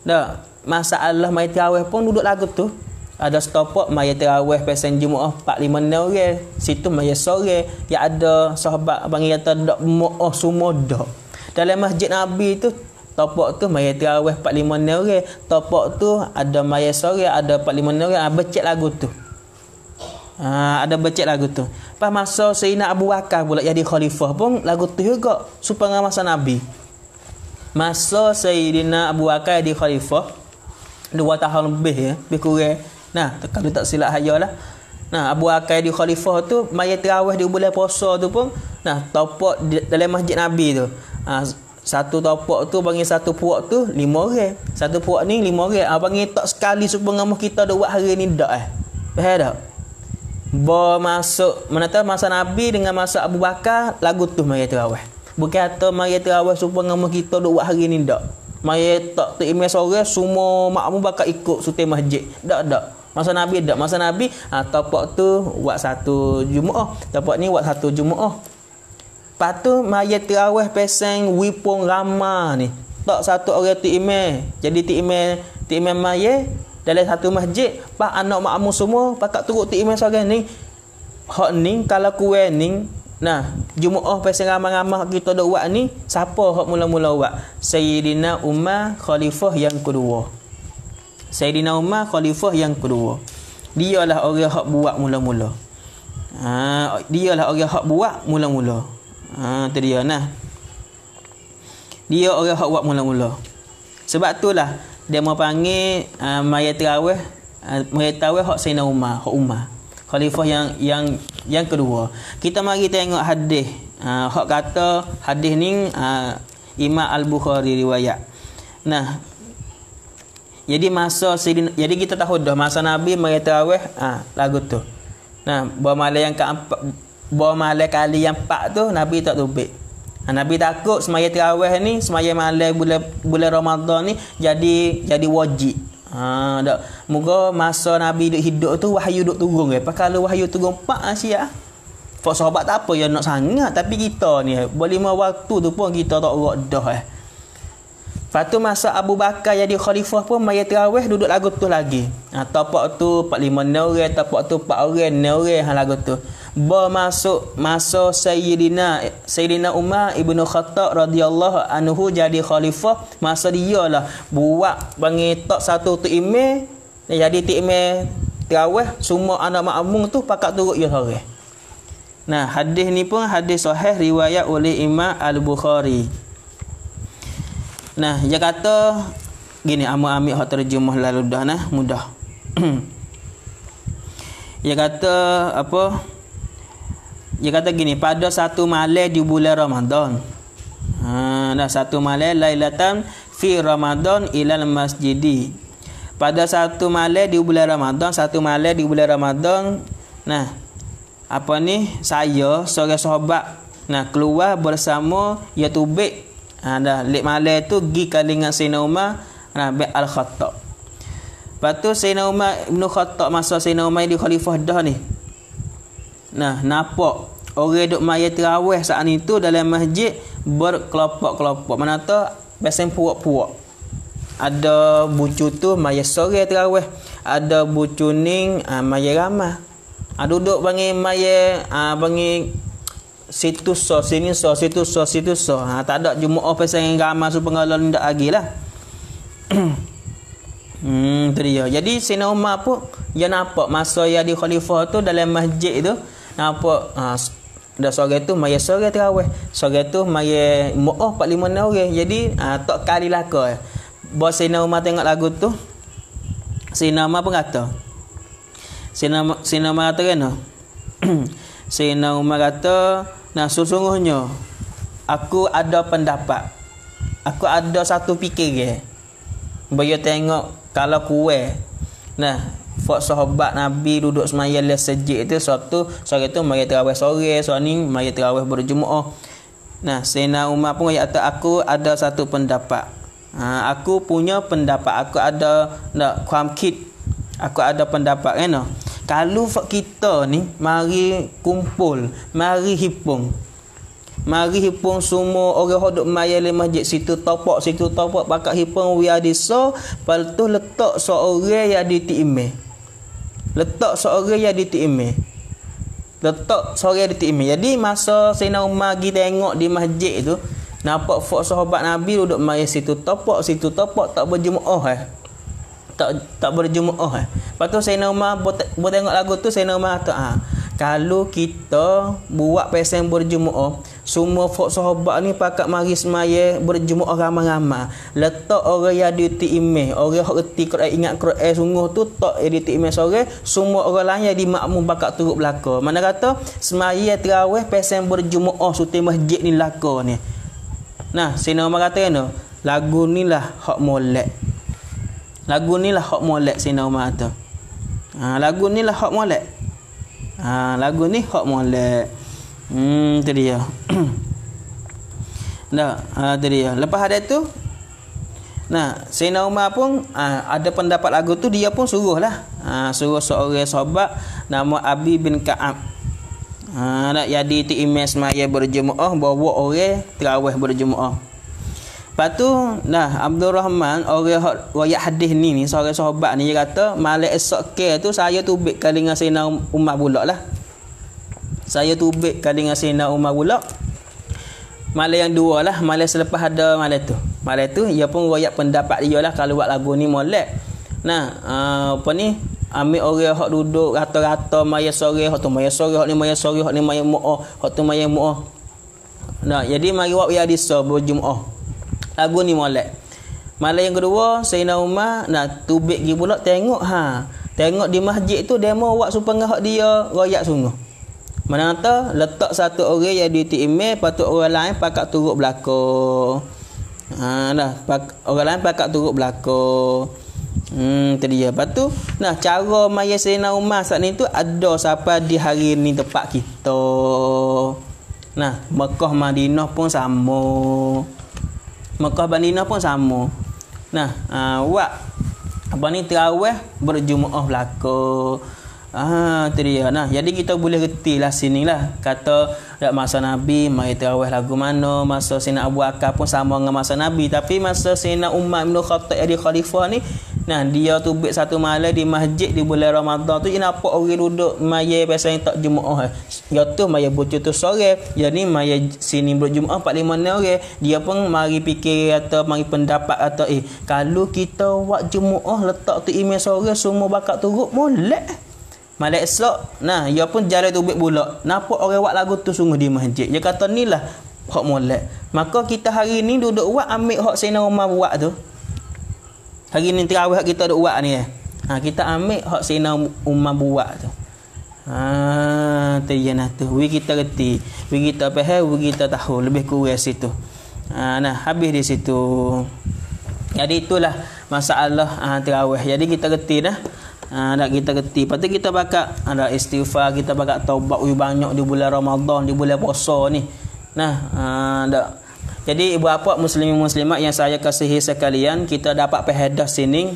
dak masalah maya tarawih pun duduk lagu tu. Ada stopok maya tarawih pesan Jumaat 4-5 orang. Situ maya sore ya ada sahabat abang kata dak semua dak. Dalam masjid Nabi tu topok tu maya tarawih 4-5 orang. Topok tu ada maya sore, ada 4-5 orang becek lagu tu. Ada becek lagu tu. Pas masa Sayyidina Abu Bakar pula jadi khalifah pun lagu tu juga supaya masa Nabi. Masa Sayyidina Abu Bakar jadi khalifah 2 tahun lebih lebih kurang. Kalau tak silap hayalah. Abu Bakar jadi khalifah tu maya tarawih di bulan puasa tu pun topok dalam masjid Nabi tu. Satu topok tu bagi satu puak tu 5 orang. Satu puak ni 5 orang. Bagi tak sekali supaya kita dak buat hari ni dak. Faham tak? masuk mana tahu masa Nabi dengan masa Abu Bakar lagu tu mari tarawih. Bukan kata mari tarawih supaya ngam kita duk buat hari ni dak. Mari tak imam sore semua makmum bakal ikut sutai masjid. Dak. Masa Nabi dak. Masa Nabi tapak tu buat satu Jumaat, tapak ni buat satu Jumaat. Lepas tu mari tarawih pesang wipung ramah ni. Tak satu orang tu imam. Jadi tu imam mari dalam satu masjid, pak anak makmum semua pakat turut tu imam sore ni. Hak ni kalau kuih ni, nah, Jumaat pasal ramai-ramai kita dak buat ni, siapa hak mula-mula buat? Sayyidina Umar khalifah yang kedua. Sayyidina Umar khalifah yang kedua. Dialah orang hak buat mula-mula. Dialah orang hak buat mula-mula. Tu dia nah. Dia orang hak buat mula-mula. Sebab itulah dia mau panggil maya tarawih hak Sayyidina Umar, hak Umar. Khalifah yang kedua. Kita mari tengok hadis. Hak kata hadis ni Imam Al-Bukhari riwayat. Nah, jadi jadi kita tahu dah masa Nabi mari tarawih lagu tu. Nah, malam kali yang 4 tu Nabi tak tubik. Nabi takut semaya tarawih ni, semaya malam bulan Ramadan ni jadi wajib. Dak. Moga masa Nabi duk hidup tu wahyu duk turun ke. Kalau wahyu turun 4 Asia. Pak sahabat tak apa yang nak sangat, tapi kita ni boleh 5 waktu tu pun kita tak rak dah. Lepas tu masa Abu Bakar jadi khalifah pun maya tarawih duduk lagu tu lagi. Tapak tu 45 orang, tapak tu 4 orang, 6 orang lagu tu. Masuk masa Sayyidina Umar ibnu Khattab radhiyallahu anhu jadi khalifah, masa dia lah buat bagi tak satu tu imam, jadi tu imam tarawih semua anak makmum tu pakat turut ya sore. Nah, hadis ni pun hadis sahih riwayat oleh Imam Al-Bukhari. Nah, dia kata gini, ambil hak terjemah lalu dah nah, mudah. Dia kata apa? Dia kata gini, pada satu malam di bulan Ramadan. Satu malam lailatan fi Ramadan ilal masjidi. Pada satu malam di bulan Ramadan, nah, apa ni? Saya seorang sahabat keluar bersama ya tubik. Lek malam tu pergi kalingan Sayyidina Umar bin Al-Khattab. Lepas tu Sayyidina Umar bin Khattab masa Sayyidina Umar di khalifah dah ni. Nah, nampak orang duk maya tarawih saat ni tu dalam masjid berkelompok-kelompok. Mana tu pasang puak-puak. Ada bucu tu maya sore tarawih, ada bucu ning maya ramah. Duduk bagi maya bagi situ so sini so situ so tak ada Jumaat pasang ramah su pengalan ndak agilah. Tu dia. Jadi Sayyidina Umar pun dia nampak masa dia di khalifah tu dalam masjid tu nampak dah sore tu maya sore tarawih, sore tu maya mu'ah 45 orang. Jadi tak kali laka. Bos Sayyidina Umar tengok lagu tu, Sayyidina Umar pun kata, Sayyidina Umar kata kan? Sayyidina Umar kata, nah sesungguhnya aku ada pendapat, aku ada satu fikir ke. Bagi tengok kalau kuih. Nah, fak sahabat Nabi duduk semaya le sejid tu satu sore tu mari tarawih sore, sore ni mari tarawih berjemaah. Nah, Sayyidina Umar pun kata aku ada satu pendapat. Aku punya pendapat, aku ada nak khamkit. Aku ada pendapat kan. Kalau kita ni mari kumpul, mari hipung semua orang hodok maya le masjid situ topak bakak hipung wi adisa, lepas tu letak seorang yang di timeh. Jadi masa Sayyidina Umar pergi tengok di masjid tu, nampak fak sahabat Nabi duduk maya situ topak tak berjemaah tak berjemaah. Lepas tu Sayyidina Umar buat tengok lagu tu, Sayyidina Umar kata kalau kita buat pasang berjemaah, semua fak sahabat ni pakat mari semaya berjemaah ramai-ramai. Letak orang yang di imam, orang hak reti Quran ingat Quran sungguh tu tak di imam sore, semua orang lain yang di makmum pakat turut belaka. Mana kata semaya tarawih pasang berjemaah suti masjid ni laka ni. Nah, Sayyidina Umar kata kan, lagu ni lah hak molek. Sayyidina Umar kata. Lagu ni lah hak molek. Lagu ni hak molek. Tu dia. Tu dia. Lepas ada tu, Sayyidina Umar pun ada pendapat lagu tu, dia pun suruh seorang sahabat nama Abi bin Ka'ab. Nak jadi tu imam semaya berjemaah, bawa orang tarawih berjemaah. Lepas tu Abdul Rahman orang riwayat hadis ni seorang sahabat ni, dia kata malam esok tu saya tubik kali dengan Sayyidina Umar pula lah. Saya tubik kali dengan Sayyidina Umar pula. Malam yang dua lah, malam selepas ada malam tu. Malam tu dia pun riwayat pendapat dia lah kalau buat lagu ni molek. Ambil orang hak duduk rata-rata maya sore, hak tu maya sore, hak ni maya sore, hak ni maya mu'ah, hak tu maya mu'ah. Jadi mari buat ya disa berjemaah. Lagu ni molek. Malam yang kedua Sayyidina Umar tubik gi pula tengok tengok di masjid tu demo buat supaya hak dia royak sungguh. Mana kata letak satu orang yang di imam, patut orang lain pakak turut belakang. Orang lain pakak turut belakang. Tu dia. Lepas tu cara maya Sayyidina Umar saat ni tu ada sampai di hari ni tempat kita. Mekah Madinah pun sama. Mekah Madinah pun sama. Buat tarawih berjemaah belakang. Tu dia. Jadi kita boleh reti lah sini lah. Kata masa Nabi mai tarawih lagu mana, masa Sayyidina Abu Bakar pun sama dengan masa Nabi. Tapi masa Sayyidina Umar bin Khattab jadi khalifah ni, dia tubik satu malam di masjid di bulan Ramadan tu, dia nampak orang duduk maya biasa yang tak jemaah. Ya tu maya bocor tu sore, jadi maya sini berjemaah 4-5 orang. Dia pun mari fikir atau mari pendapat atau kalau kita buat jemaah letak tu imam sore semua bakal turut molek. Malam esok dia pun jalan tubik pula, nampak orang buat lagu tu sungguh di masjid. Dia kata ni lah hak molek. Maka kita hari ni duduk buat ambil hak Sayyidina Umar buat tu. Hari ni tarawih kita duk buat ni kita ambil hak Sayyidina Umar buat tu. Terjana tu. Kita reti, kita faham, kita tahu lebih kurang situ. Habis di situ. Jadi itulah masalah tarawih. Jadi kita reti dah. Kita reti. Lepas tu kita bakal ada istighfar, kita bakal taubat banyak di bulan Ramadan, di bulan puasa ni. Jadi ibu bapa muslimin muslimat yang saya kasihi sekalian, kita dapat faedah sini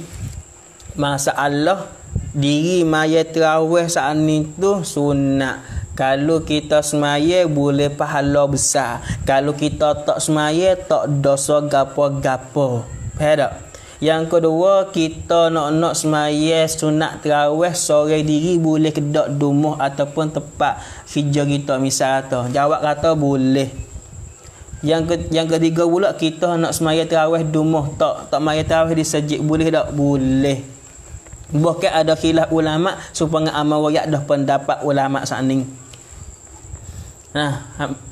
masalah diri maya tarawih saat ni tu sunat. Kalau kita semaya boleh pahala besar. Kalau kita tak semaya tak dosa gapo-gapo. Faham tak? Yang kedua, kita nak semaya sunat tarawih sore diri boleh kedak rumah ataupun tempat kerja kita misal kata. Jawab kata boleh. Yang ketiga pula, kita nak semaya tarawih di rumah, tak maya tarawih di masjid boleh tak? Boleh. Bahkan ada khilaf ulama supaya amal wayak dah pendapat ulama saat ni.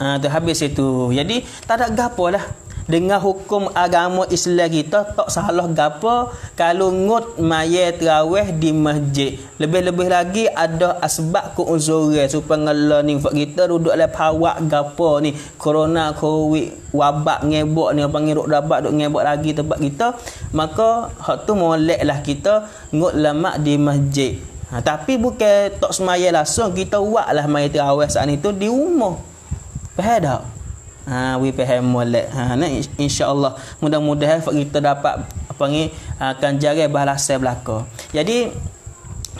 Habis itu. Jadi tak ada gapo lah. Dengan hukum agama Islam kita tak salah gapo kalau ngut maya tarawih di masjid. Lebih-lebih lagi ada asbab keuzuran supaya learning for kita duduk dalam pawak gapo ni corona covid wabak ngebok ni panggil duk dapat duk ngebok lagi tempat kita, maka hak tu moleklah kita ngut lama di masjid. Tapi bukan tak semaya langsung, kita buatlah maya tarawih saat itu di rumah. Faham tak? We faham molek. Insya-Allah mudah-mudahan kita dapat akan jaga balasan belaka. Jadi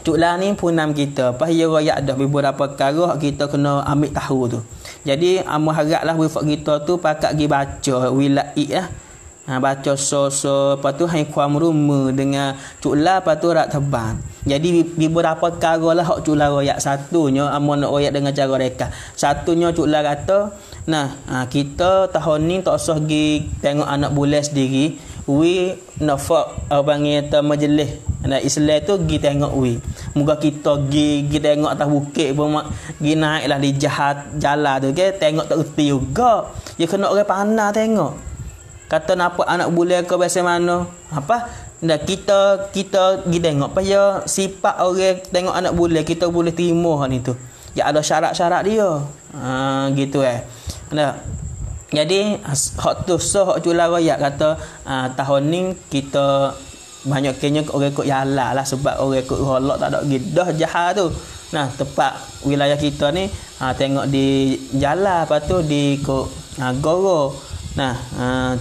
cuklah ni punam kita. Pas ya royak dah beberapa perkara kita kena ambil tahu tu. Jadi amu haraplah kita tu pakak gi baca wilai lah. Baca so lepas tu hai kuam rumah dengan cuklah lepas tu rak terbang. Jadi beberapa perkara lah hak cuklah royak. Satunya amu nak royak dengan cara reka. Satunya cuklah kata kita tahun ni tak usah pergi tengok anak bulan sendiri. We nafak panggil kata majlis Islam tu pergi tengok we. Moga kita pergi tengok atas bukit pun pergi naiklah di jalan tu tengok tak reti juga. Dia kena orang pandai tengok. Kata nampak anak bulan ke biasa mana. Kita pergi tengok paya sifat orang tengok anak bulan kita boleh terima ni tu. Ya ada syarat-syarat dia. Gitu Jadi hak tu hak cula royak kata tahun ni kita banyak kenya orang ikut yala lah sebab orang ikut rolak tak ada gidah jahat tu. Nah, tempat wilayah kita ni tengok di jalan, lepas tu di Goro. Nah,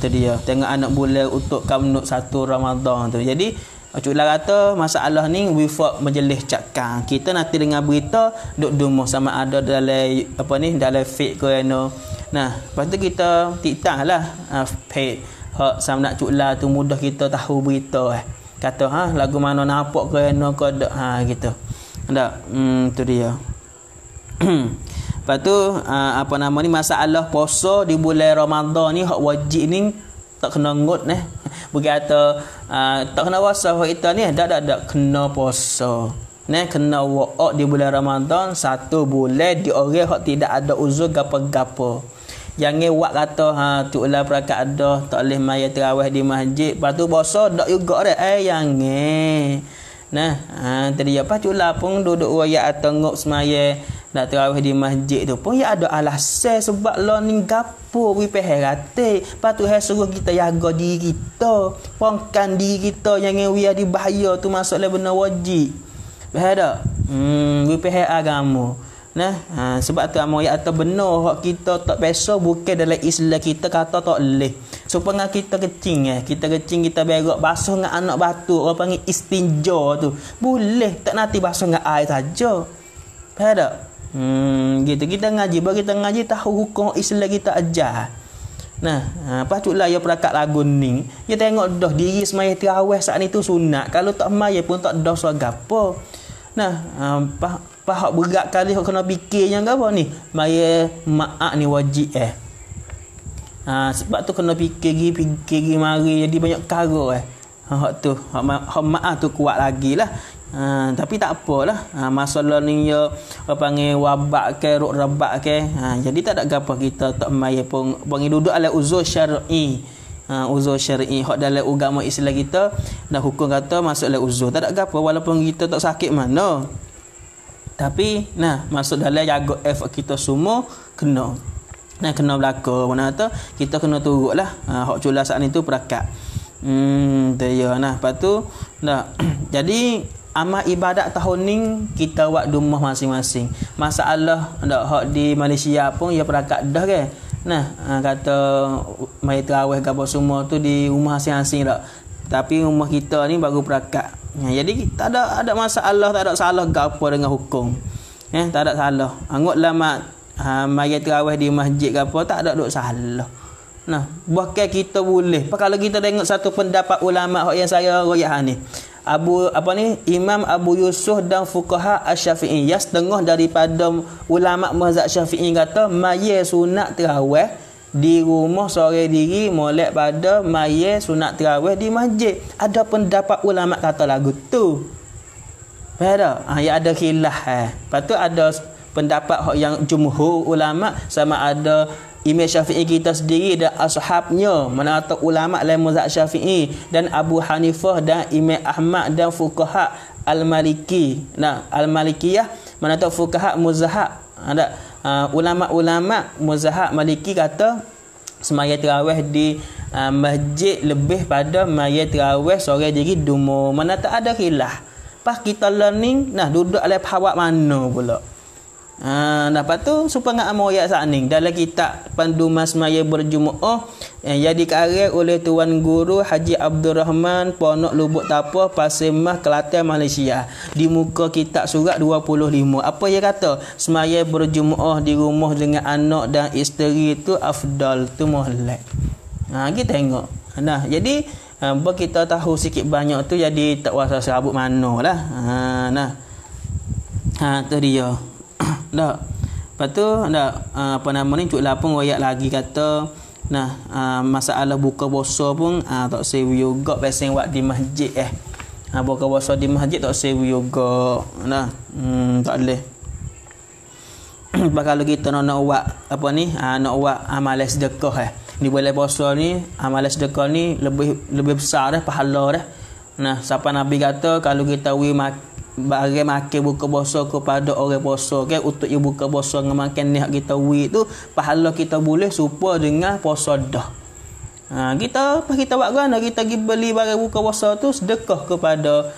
tu dia. Tengok anak bulan untuk kamnuk 1 Ramadan tu. Jadi Cuk La kata masalah ni wifak majlis cakang. Kita nanti dengar berita duk dumuh sama ada dalam dalam fake ke no. Nah, lepas tu kita tiktang lah fake hak sama nak Cuk La tu mudah kita tahu berita kata lagu mana nampak ke no ke dak gitu. Tak, tu dia. Lepas tu masalah puasa di bulan Ramadan ni hak wajib ni tak kena ngut berkata tak kena puasa hak kita ni dak kena puasa. Kena waak di bulan Ramadan 1 bulan di orang hak tidak ada uzur gapo-gapo. Jangan wak kata Cuk La perakat ada tak boleh mai tarawih di masjid. Lepas tu puasa dak juga dah jangan. Tadi apa Cuk La pun duduk royak atau ngok semaya nak tarawih di masjid tu pun ya ada alasan sebab lo ni gapo wi peherate. Lepas tu suruh kita jaga diri kita, pongkan diri kita jangan wi ada bahaya tu masuk le benda wajib. Faham tak? Wi peher agama. Sebab tu amoy atau benar hak kita tak biasa bukan dalam Islam kita kata tak leh. Supaya kita kecing kita berak basuh dengan anak batu orang panggil istinja tu. Boleh tak nanti basuh dengan air saja. Faham tak? Gitu kita ngaji tahu hukum Islam kita ajar. Lepas tu lah ya perakat lagu ni. Ya tengok dah diri semaya tarawih saat ni tu sunat. Kalau tak maya pun tak dosa gapo. Hak berat kali hak kena fikir yang apa ni maya maak ni wajib sebab tu kena fikir mari jadi banyak perkara hak tu hak maak tu kuat lagi lah. Tapi tak apalah masalah ni ya panggil wabak ke ruk rabak ke jadi tak ada gapo kita tak maya pun panggil duduk ala uzur syar'i. Uzur syar'i hak dalam agama Islam kita dah hukum kata masuk dalam uzur tak ada gapo walaupun kita tak sakit mana. Tapi masuk dalam jaga effort kita semua kena berlaku mana kata kita kena turutlah hak Cuk La saat ni tu perakat. Lepas tu jadi amal ibadat tahun ni kita buat di rumah masing-masing. Masalah hak di Malaysia pun ya perakat dah ke. Kata mai tarawih gapo semua tu di rumah masing-masing dak. Tapi rumah kita ni baru perakat. Jadi tak ada masalah, tak ada salah gapo dengan hukum. Tak ada salah. Anggaplah mai tarawih di masjid gapo tak ada duk salah. Bahkan kita boleh. Kalau kita tengok satu pendapat ulama yang saya royak ni. Imam Abu Yusuf dan fuqaha Asy-Syafi'i, setengah daripada ulama mazhab Syafi'i kata mai sunat tarawih di rumah sore diri molek pada mai sunat tarawih di masjid. Ada pendapat ulama kata lagu tu. Faham tak? Ya ada khilaf. Lepas tu ada pendapat yang jumhur ulama sama ada Imam Syafi'i kita sendiri dan ashabnya mana kata ulama lain mazhab Syafi'i dan Abu Hanifah dan Imam Ahmad dan fuqaha Al-Maliki. Al-Malikiyah mana kata fuqaha muzahab. Ada ulama-ulama muzahab Maliki kata semaya tarawih di masjid lebih pada maya tarawih sore diri dumo. Mana tak ada khilaf. Pas kita learning duduk alai pawak mana pula. Lepas tu supaya amal ayat saat ni dalam kitab Pandu Masmaya Berjumuah yang dikarya oleh Tuan Guru Haji Abdul Rahman Ponok Lubuk Tapah Pasemah Kelantan Malaysia di muka kitab surat 25. Apa dia kata? Semaya berjumuah di rumah dengan anak dan isteri itu afdal tu molek. Kita tengok. Jadi kita tahu sikit banyak tu jadi tak wasa serabut manalah. Tu dia. Lepas tu Cuk La pun royak lagi kata masalah buka puasa pun tak sewi juga pasal buat di masjid buka puasa di masjid tak sewi juga tak boleh. Kalau kita nak buat nak buat amal sedekah di bulan puasa ni amal sedekah ni lebih besar pahala siapa Nabi kata kalau kita bagi makan buka puasa kepada orang puasa untuk dia buka puasa dengan makan ni kita tu pahala kita boleh serupa dengan puasa dah. Kita buat gana, kita pergi beli barang buka puasa tu sedekah kepada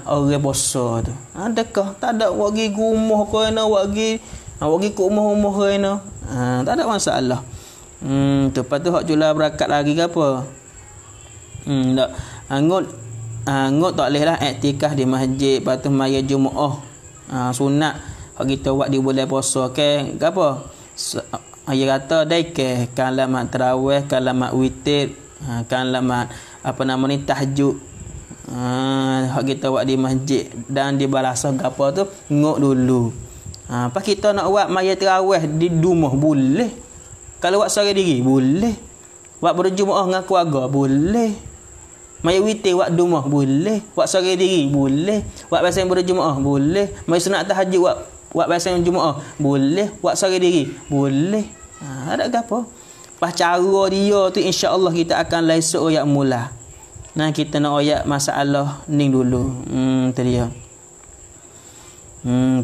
orang puasa tu. Sedekah, tak ada buat pergi rumah kena, buat pergi ke rumah-rumah kena. Tak ada masalah. Tu lepas tu hak jual berakat lagi ke apa? Tak. Ngut tak boleh lah iktikaf di masjid, lepas tu maya Jumaah. Sunat hak kita buat di bulan puasa ke apa? Ayah kata daikeh kalamat tarawih, kalamat witir, kalamat tahajud. Hak kita buat di masjid dan di balasah gapo tu ngok dulu. Pas kita nak buat maya tarawih di rumah boleh. Kalau buat seorang diri boleh. Buat berjemaah dengan keluarga boleh. Maya witir buat rumah boleh. Buat seorang diri boleh. Buat biasa berjemaah boleh. Maya sunat tahajud buat biasa Jumaat boleh, buat seorang diri boleh. Ada apa? Pas cara dia tu insya-Allah kita akan lain ayat mula. Kita nak ayat masalah ni dulu. Tadi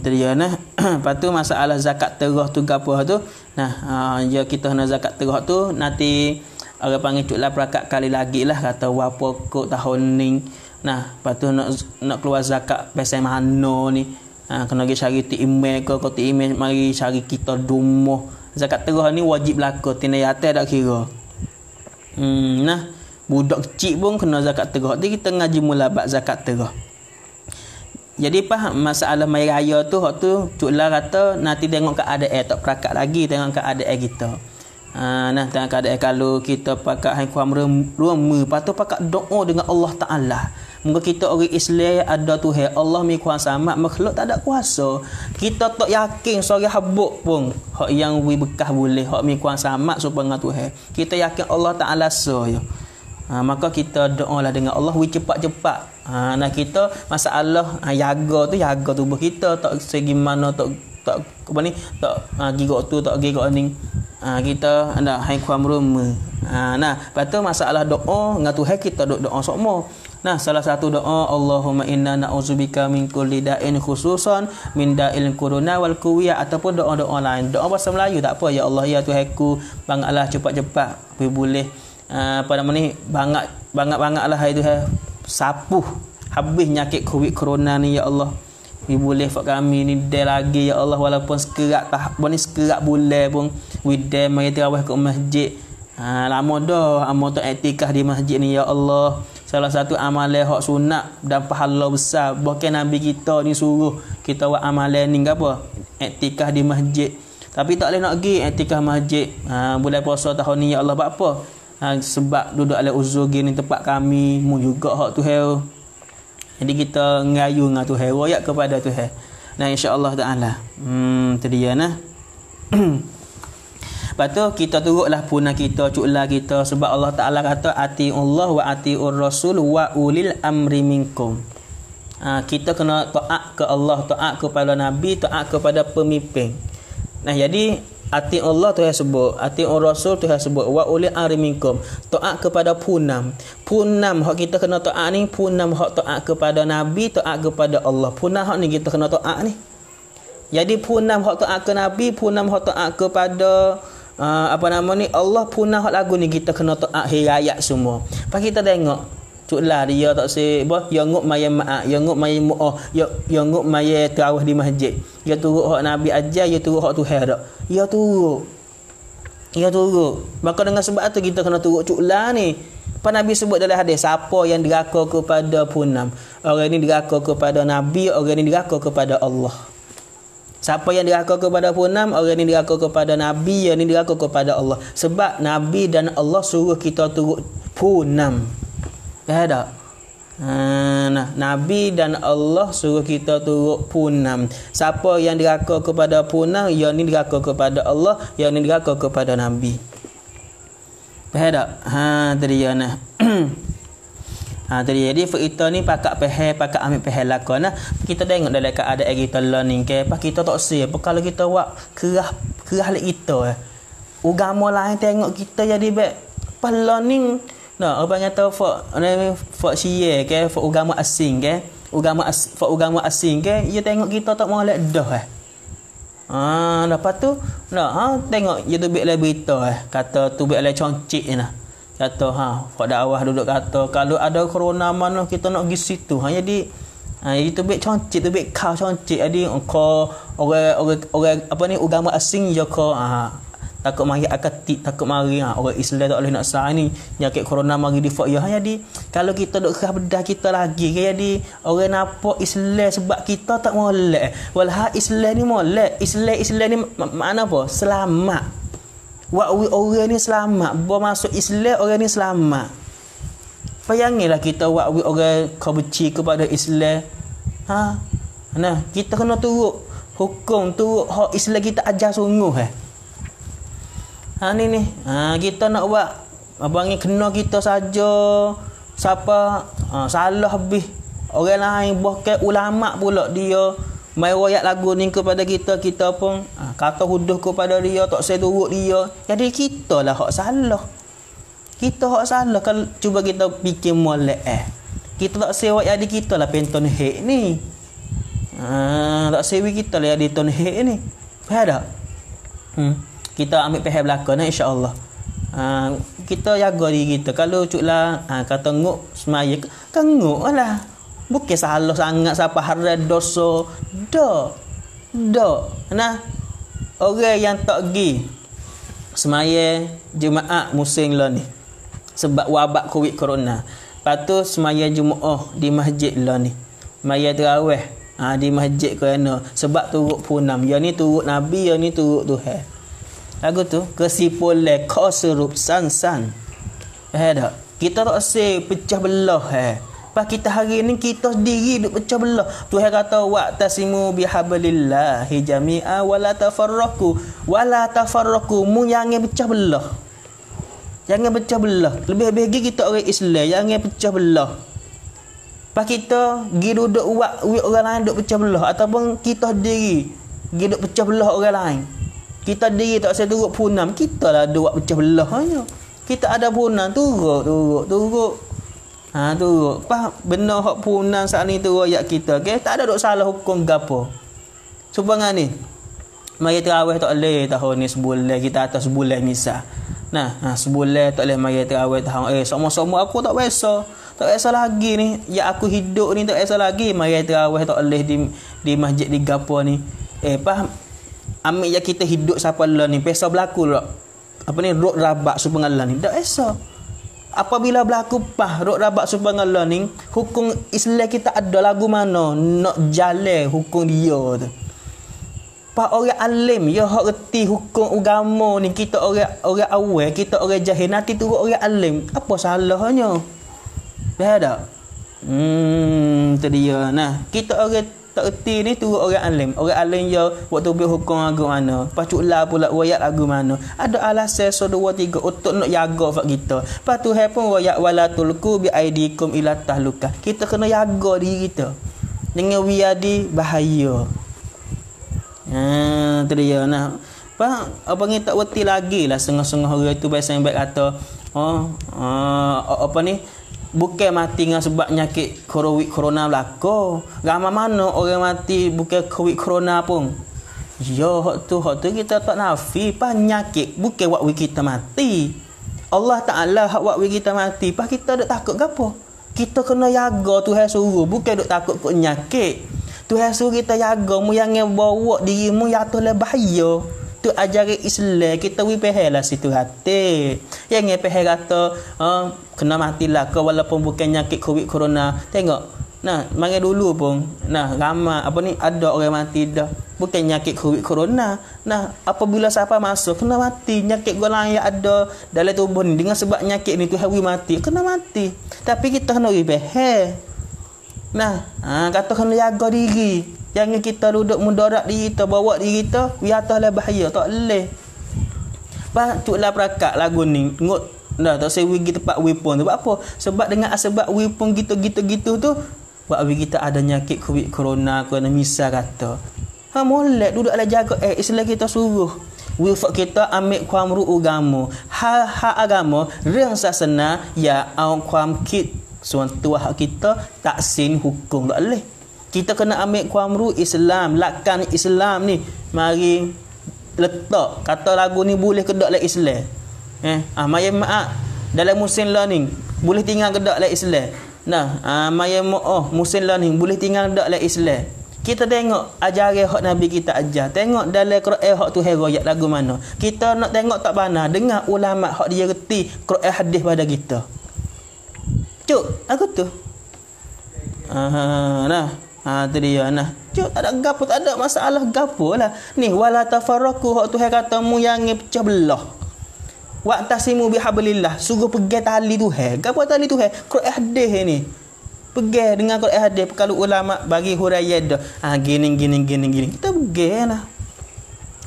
dia Lepas tu masalah zakat terah tu gapo tu. Ya kita nak zakat terah tu nanti orang panggil cuklah perakat kali lagi lah kata berapa kok tahun ni. Lepas tu nak keluar zakat pasal mana ni. Kena pergi cari ti email ke ti email mari cari kita rumah. Zakat terah ni wajib belaka, tinai atas tak kira. Budak kecil pun kena zakat terah. Jadi kita ngaji mula bab zakat terah. Jadi masalah mai raya tu hak tu cuklah kata nanti tengok keadaan tak perakat lagi, tengok keadaan kita. Tengok keadaan kalau kita pakai haikwam rumah, patut pakai doa dengan Allah Taala. Moga kita orang Islam ada Tuhan Allah mi kuasa mak makhluk tak ada kuasa. Kita tak yakin seorang habuk pun hak yang wi bekas boleh hak mi kuasa mak supaya dengan Tuhan. Kita yakin Allah Taala saya. Maka kita doalah dengan Allah wi cepat-cepat. Kita masalah jaga tubuh kita tak segi mana tak gigok tu tak gigok ni. Kita ada haikwam rumah. Lepas tu masalah doa dengan Tuhan kita doa semua. Salah satu doa Allahumma inna na'udzubika min kulli da'in khususan min da'il corona wal kuwiyah ataupun doa-doa lain. Doa bahasa Melayu tak apa, ya Allah ya Tuhanku bangaklah cepat-cepat boleh bangat-bangatlah itu sapuh habis nyakit covid corona ni ya Allah. Boleh fak kami ni day lagi ya Allah walaupun sekerat bulan pun widai mai tarawih ke masjid. Lama dah amal tu iktikaf di masjid ni ya Allah. Salah satu amalan hak sunat dan pahala besar. Bahkan Nabi kita ni suruh kita buat amalan ni apa? Iktikaf di masjid. Tapi tak boleh nak pergi iktikaf masjid. Bulan puasa tahun ni ya Allah buat apa? Sebab duduk ala uzur gini tempat kami mu juga hak Tuhan. Jadi kita ngayu dengan Tuhan, royak kepada Tuhan. Insya-Allah taala. Tadi ya Lepas tu kita turutlah punah kita, cuklah kita sebab Allah Taala kata atiullah wa atiur rasul wa ulil amri minkum. Kita kena taat ke Allah, taat kepada Nabi, taat kepada pemimpin. Jadi atiullah Tuhan sebut, atiur rasul Tuhan sebut, wa ulil amri minkum. Taat kepada punam. Punam hak kita kena taat ni, punam hak taat kepada Nabi, taat kepada Allah. Punam hak ni kita kena taat ni. Jadi punam hak taat ke Nabi, punam hak taat kepada Allah punah hak lagu ni kita kena taat hirayat semua. Pas kita tengok cuklah dia tak se ya nguk maya maaf, ya nguk maya muah, ya nguk maya tarawih di masjid. Ya turut hak Nabi ajar, ya turut hak Tuhan dak. Ya turut. Maka dengan sebab tu kita kena turut cuklah ni. Pak Nabi sebut dalam hadis siapa yang diraka kepada punam, orang ni diraka kepada Nabi, orang ni diraka kepada Allah. Siapa yang diraka kepada punam, orang ni diraka kepada Nabi, yang ni diraka kepada Allah. Sebab Nabi dan Allah suruh kita turut punam. Faham tak? Nabi dan Allah suruh kita turut punam. Siapa yang diraka kepada punam, yang ni diraka kepada Allah, yang ni diraka kepada Nabi. Faham tak? Tadi ya nah. Jadi kita ni pakak ambil pehel lakon kita tengok dalam keadaan kita learning ke pas kita tak siap kalau kita buat kerah lek kita agama lain tengok kita jadi baik pas learning orang kata for sia ke for agama asing ke agama asing ke dia tengok kita tak mau lek dah lepas tu tengok dia tu biar berita kata tu biar concik kata hak dakwah duduk kata kalau ada corona mana kita nak pergi situ. Jadi itu baik concit tu baik kau concit. Jadi kau orang apa ni agama asing je kau takut mari akatik, takut mari orang Islam tak boleh nak sah ni penyakit corona mari di ya. Jadi kalau kita duk kerah bedah kita lagi jadi orang nampak Islam sebab kita tak molek. Walha Islam ni molek. Islam ni makna apa? Selamat. Orang ni selamat. Bawa masuk Islam orang ni selamat. Bayangilah kita orang kau benci kepada Islam. Nah, kita kena turut hukum, turut hak Islam kita ajar sungguh ni kita nak buat abang ni kena kita saja siapa salah habis orang lain bahkan ulama pula dia mai royak lagu ni kepada kita pun kata huduh kepada dia tak saya turut dia. Jadi kita lah hak salah. Kita hak salah kalau cuba kita fikir molek kita tak sewa jadi kita lah penton hek ni. Tak sewi kita lah jadi ton hek ni. Faham tak? Kita ambil pihak belakang insya-Allah. Kita jaga diri kita. Kalau cuklah kata nguk semaya kan nguk lah. Bukan salah sangat siapa haram dosa. Dak. Nah, orang yang tak pergi semaya Jumaat musim lah ni sebab wabak Covid corona. Lepas tu semaya Jumaat di masjid lah ni. Maya tarawih di masjid kerana sebab turut punam. Yang ni turut Nabi, yang ni turut Tuhan. Lagu tu kesimpulan koserup san. Tak? Kita tak say pecah belah Pas kita hari ni kita sendiri duk pecah belah. Tuhan kata wa'tasimu bihablillahi jami'a wala tafarraqu. Mu jangan pecah belah. Jangan pecah belah. Lebih-lebih kita orang Islam jangan pecah belah. Pas kita pergi duduk orang lain duk pecah belah ataupun kita sendiri pergi duk pecah belah orang lain. Kita diri tak saya turut punam. Kita lah dua pecah belah hanya. Kita ada punam turut. Turut. Pas benar hak punam saat ni turut ayat kita. Okay? Tak ada duk salah hukum gapo. Subangan ni. Mari tarawih tak boleh tahun ni sebulan. Kita atas sebulan misal. Sebulan tak boleh mari tarawih tahun. Sama-sama aku tak biasa. Tak biasa lagi ni. Ya aku hidup ni tak biasa lagi. Mari tarawih tak boleh di masjid di gapo ni. Pas ambil je kita hidup siapa lah ni pesa berlaku tak apa ni rok rabak subhanallah ni tak esa apabila berlaku rok rabak subhanallah ni hukum Islam kita ada lagu mana nak jalan hukum dia tu orang alim ya hak reti hukum agama ni kita orang awal kita orang jahil nanti turut orang alim apa salahnya faham tak tu dia kita orang tak erti ni turut orang alim ya waktu berhukum lagu mana pacuklah pula royak lagu mana ada alasan 1 2 3 untuk nak jaga fak kita lepas tu pun royak wala tulku bi aidikum ila tahluka kita kena jaga diri kita dengan wiadi bahaya tu dia apa ni tak erti lagi lah setengah-setengah orang tu biasa yang baik kata apa ni bukan mati dengan sebab penyakit corona berlaku. Ramai mana orang mati bukan covid corona pun. Ya, hak tu kita tak nafi penyakit bukan waktu kita mati. Allah Taala hak waktu kita mati. Pas kita duk takut gapo? Kita kena jaga Tuhan suruh, bukan duk takut ke penyakit. Tuhan suruh kita jaga mu jangan bawa dirimu jatuh le bahaya. Tu ajaran Islam kita wipehelah situ hati. Yang ngepeh kata kena matilah ke walaupun bukan penyakit covid corona. Tengok. Mari dulu pun ramai apa ni ada orang mati dah bukan penyakit covid corona. Apabila siapa masuk kena mati penyakit golongan yang ada dalam tubuh ni dengan sebab penyakit ni tu hawi mati kena mati. Tapi kita kena wipeh. Kata kena jaga diri. Jangan kita duduk mudarat diri kita, bawa diri kita, wiatahlah bahaya, tak boleh. Cuklah perakat lagu ni. Ngut tak saya pergi tempat wipon tu. Sebab apa? Sebab dengan sebab wipon gitu tu, buat kita ada penyakit covid corona, kena misal kata. Molek duduk ala jaga Islam kita suruh. Wifak kita ambil kuamru agama. Hak agama, reng sasana ya kuam kit. Suatu hak kita taksin hukum tak boleh. Kita kena ambil kuamru Islam, lakan Islam ni. Mari letak kata lagu ni boleh ke tak lah Islam. Mari maaf dalam musim learning boleh tinggal ke dak dalam Islam. Nah, maya musim learning boleh tinggal dak dalam Islam. Kita tengok ajaran hak Nabi kita ajar. Tengok dalam Quran hak tu royak lagu mana. Kita nak tengok tak pandai dengar ulama hak dia reti Quran hadis pada kita. Cuk, aku tu. Tu dia nah. Cuk, tak ada gapo, tak ada masalah gapo lah. Ni wala tafarraqu hak tu kata mu yang pecah belah. Wa tasimu bihablillah, suruh pegang tali tu gapo tali tu Quran hadis ni. Pegang dengan Quran hadis. Kalau ulama bagi huraian dah gini kita pegang lah.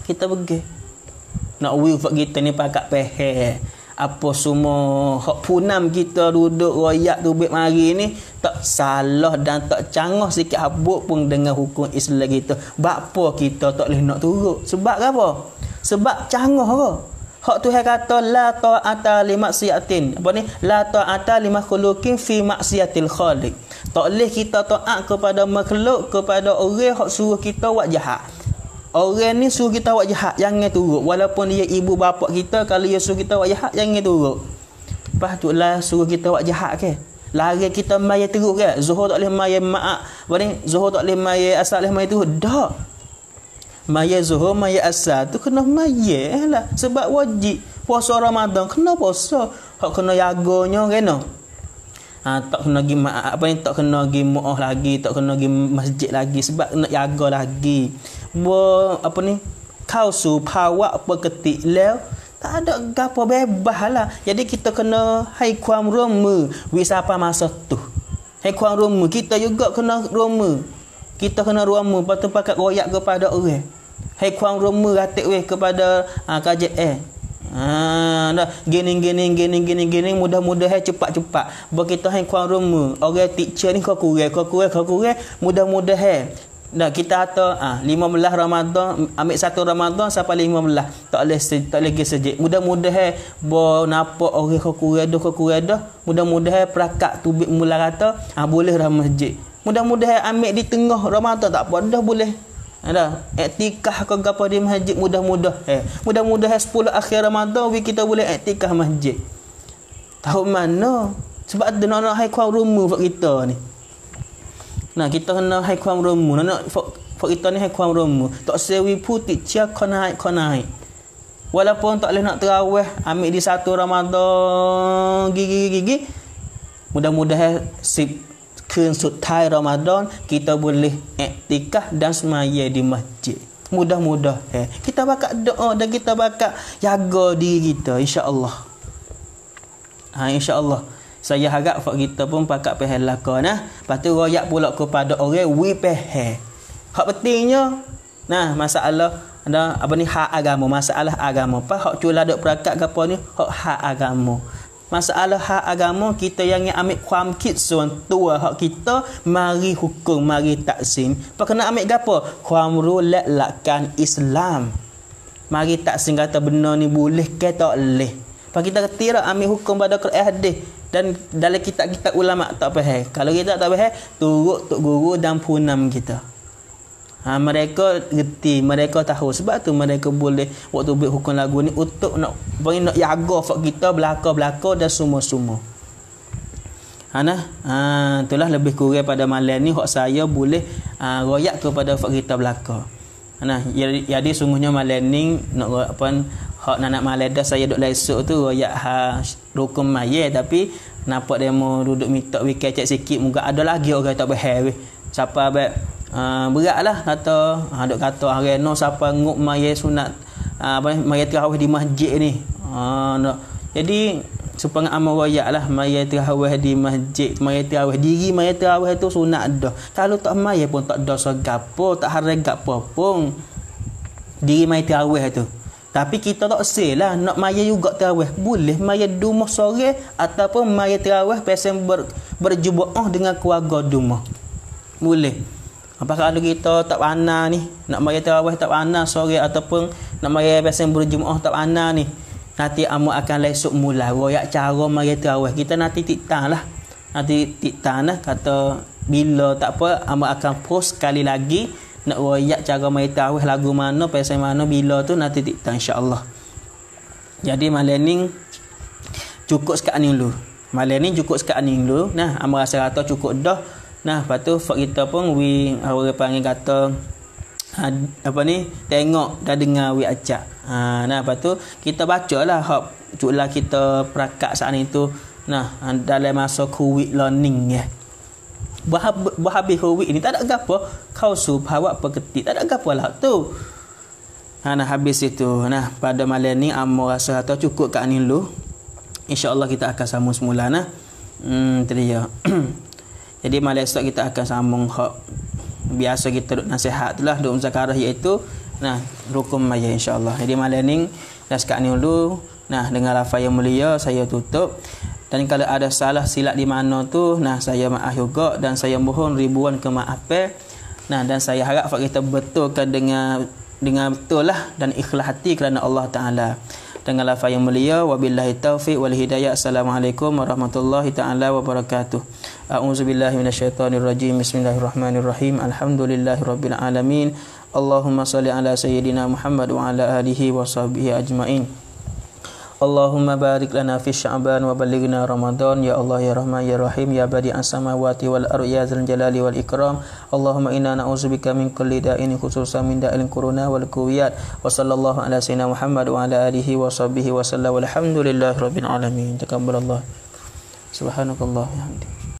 Kita pegang nak wifak kita ni pakak pehe apa semua hak punam kita duduk royak tu baik mari ni tak salah dan tak canggah sikit habuk pun dengan hukum Islam kita. Bapa kita tak boleh nak turut sebab apa? Sebab canggah ke? Hak Tuhan kata la ta'ata li maksiatin. Apa ni? La ta'ata li makhluqin fi maksiatil khaliq. Tak boleh kita taat kepada makhluk, kepada orang hak suruh kita buat jahat. Orang ni suruh kita buat jahat, jangan turut. Walaupun dia ibu bapa kita, kalau dia suruh kita buat jahat, jangan turut. Lepas tu lah suruh kita buat jahat ke? Lari kita maya teruk ke? Zuhur tak boleh maya maaf. Apa ni? Zuhur tak boleh maya asal, boleh maya teruk. Tak. Maya zuhur, maya asal tu kena maya lah. Sebab wajib puasa Ramadan kena puasa. Hak kena jaganya kena. Tak kena pergi apa ni, tak kena pergi mu'ah lagi, tak kena pergi masjid lagi sebab nak jaga lagi. Apa ni? Kau supawak apa ketik lew tak ada gapo bebas lah. Jadi kita kena hai kuam roma wisapa masa tu. Hai kuam roma kita juga kena roma. Kita kena roma patut pakat royak kepada orang. Hai kuang roma ratik weh kepada KJL. Dah gini mudah-mudahan cepat-cepat. Begitu hai kuang roma orang teacher ni kau kurang mudah-mudahan. Dah kita kata 15 Ramadan ambil 1 Ramadan sampai 15 tak boleh pergi sejik. Mudah-mudahan bo nampak orang kau kurang dah. Mudah-mudahan perakat tubik mula kata boleh dah masjid. Mudah-mudahan ambil di tengah Ramadan tak apa dah boleh. Ada iktikaf ke gapo di masjid mudah-mudahan 10 akhir Ramadan kita boleh iktikaf masjid. Tahu mana? Sebab ada nak hai kuang rumah buat kita ni. Nah, kita kena hai kuang rumah. Nak buat kita ni hai kuang rumah. Tak sewi putih cia konai. Walaupun tak boleh nak tarawih ambil di 1 Ramadan gigi. Mudah-mudahan keun sutai Ramadan kita boleh iktikaf dan semaya di masjid. Mudah-mudahan kita bakal doa dan kita bakal jaga diri kita insya-Allah. Insya-Allah. Saya harap fak kita pun pakak pahal lakon Lepas tu royak pula kepada orang we pahal. Hak pentingnya masalah ada apa ni hak agama, masalah agama. Apa hak cula dok perakat gapo ni hak agama. Masalah hak agama kita yang ambil kuam kit tua hak kita mari hukum mari taksim. Apa kena ambil gapo? Kuam rulat lakan Islam. Mari taksim kata benar ni boleh ke tak boleh. Apa kita kira ambil hukum pada Quran hadis dan dalam kitab-kitab ulama tak faham. Kalau kita tak faham turut tok guru dan punam kita. Mereka reti, mereka tahu sebab tu mereka boleh waktu buat hukum lagu ni untuk nak jaga fak kita belaka dan semua-semua. Itulah lebih kurang pada malam ni hak saya boleh royak kepada fak kita belaka. Jadi sungguhnya malam ni nak apa hak nak malam dah saya duk lesuk tu royak rukun maya tapi nampak dia mau duduk minta kecek sikit muka ada lagi orang tak faham siapa beratlah kata duk kata hari no siapa nguk maya sunat maya tarawih di masjid ni jadi supaya amal royak lah maya tarawih di masjid maya tarawih diri maya tarawih tu sunat dah kalau tak maya pun tak dosa gapo tak haram gapo pun diri maya tarawih tu. Tapi kita tak selah nak maya juga tarawih. Boleh maya rumah sore ataupun maya tarawih pasal berjumuah dengan keluarga rumah. Boleh. Apa kalau kita tak pandai ni nak maya tarawih tak pandai sore ataupun nak maya pasal berjumuah tak pandai ni. Nanti amu akan lesuk mula royak cara maya tarawih. Kita nanti tiktang lah. Kata bila tak apa amu akan post sekali lagi nak royak cara maya tarawih lagu mana pasal mana bila tu nanti tiktang insya-Allah. Jadi malam ni
cukup sekat ni dulu. Malam ni cukup sekat ni dulu. Nah, amal rasa kata cukup dah. Nah, lepas tu fak kita pun orang panggil kata apa ni, tengok dah dengar wi acak. Nah, lepas tu kita bacalah hak cuklah kita perakat saat ni tu. Nah, dalam masa quick learning ya. Berhabis quick ni tak ada gapo. Kau subhawak peketik tak ada gapo lah tu. Nah, habis itu. Nah, pada malam ni amal rasa kata cukup kat ni dulu. InsyaAllah kita akan sambung semula nah. Itu dia. Jadi malam esok kita akan sambung hak biasa kita duk nasihat tu lah, duk muzakarah iaitu rukun maya insyaAllah. Jadi malam ni dah sekat ni dulu. Nah, dengan lafaz yang mulia saya tutup. Dan kalau ada salah silap di mana tu, saya maaf juga dan saya mohon ribuan kemaafan. Dan saya harap kita betulkan dengan betul lah dan ikhlas hati kerana Allah Ta'ala. Dengan lafaz yang mulia, wabillahi taufiq wal hidayah. Assalamualaikum warahmatullahi ta'ala wabarakatuh. A'udzubillahi minasyaitonirrajim. Bismillahirrahmanirrahim. Alhamdulillahirabbil alamin. Allahumma shalli ala sayyidina Muhammad wa ala alihi wa sahbihi ajmain. Allahumma barik lana fi Sya'ban wa ballighna Ramadan ya Allah ya Rahman ya Rahim ya badi'as samawati wal ardi ya dzal jalali wal ikram. Allahumma inna na'udzubika min kulli da'in khususan min da'il corona wal kuwiyat. Wa sallallahu ala sayyidina Muhammad wa ala alihi wa sahbihi wa sallam. Walhamdulillahirabbil alamin. Takabbalallah. Subhanakallah wa bihamdihi.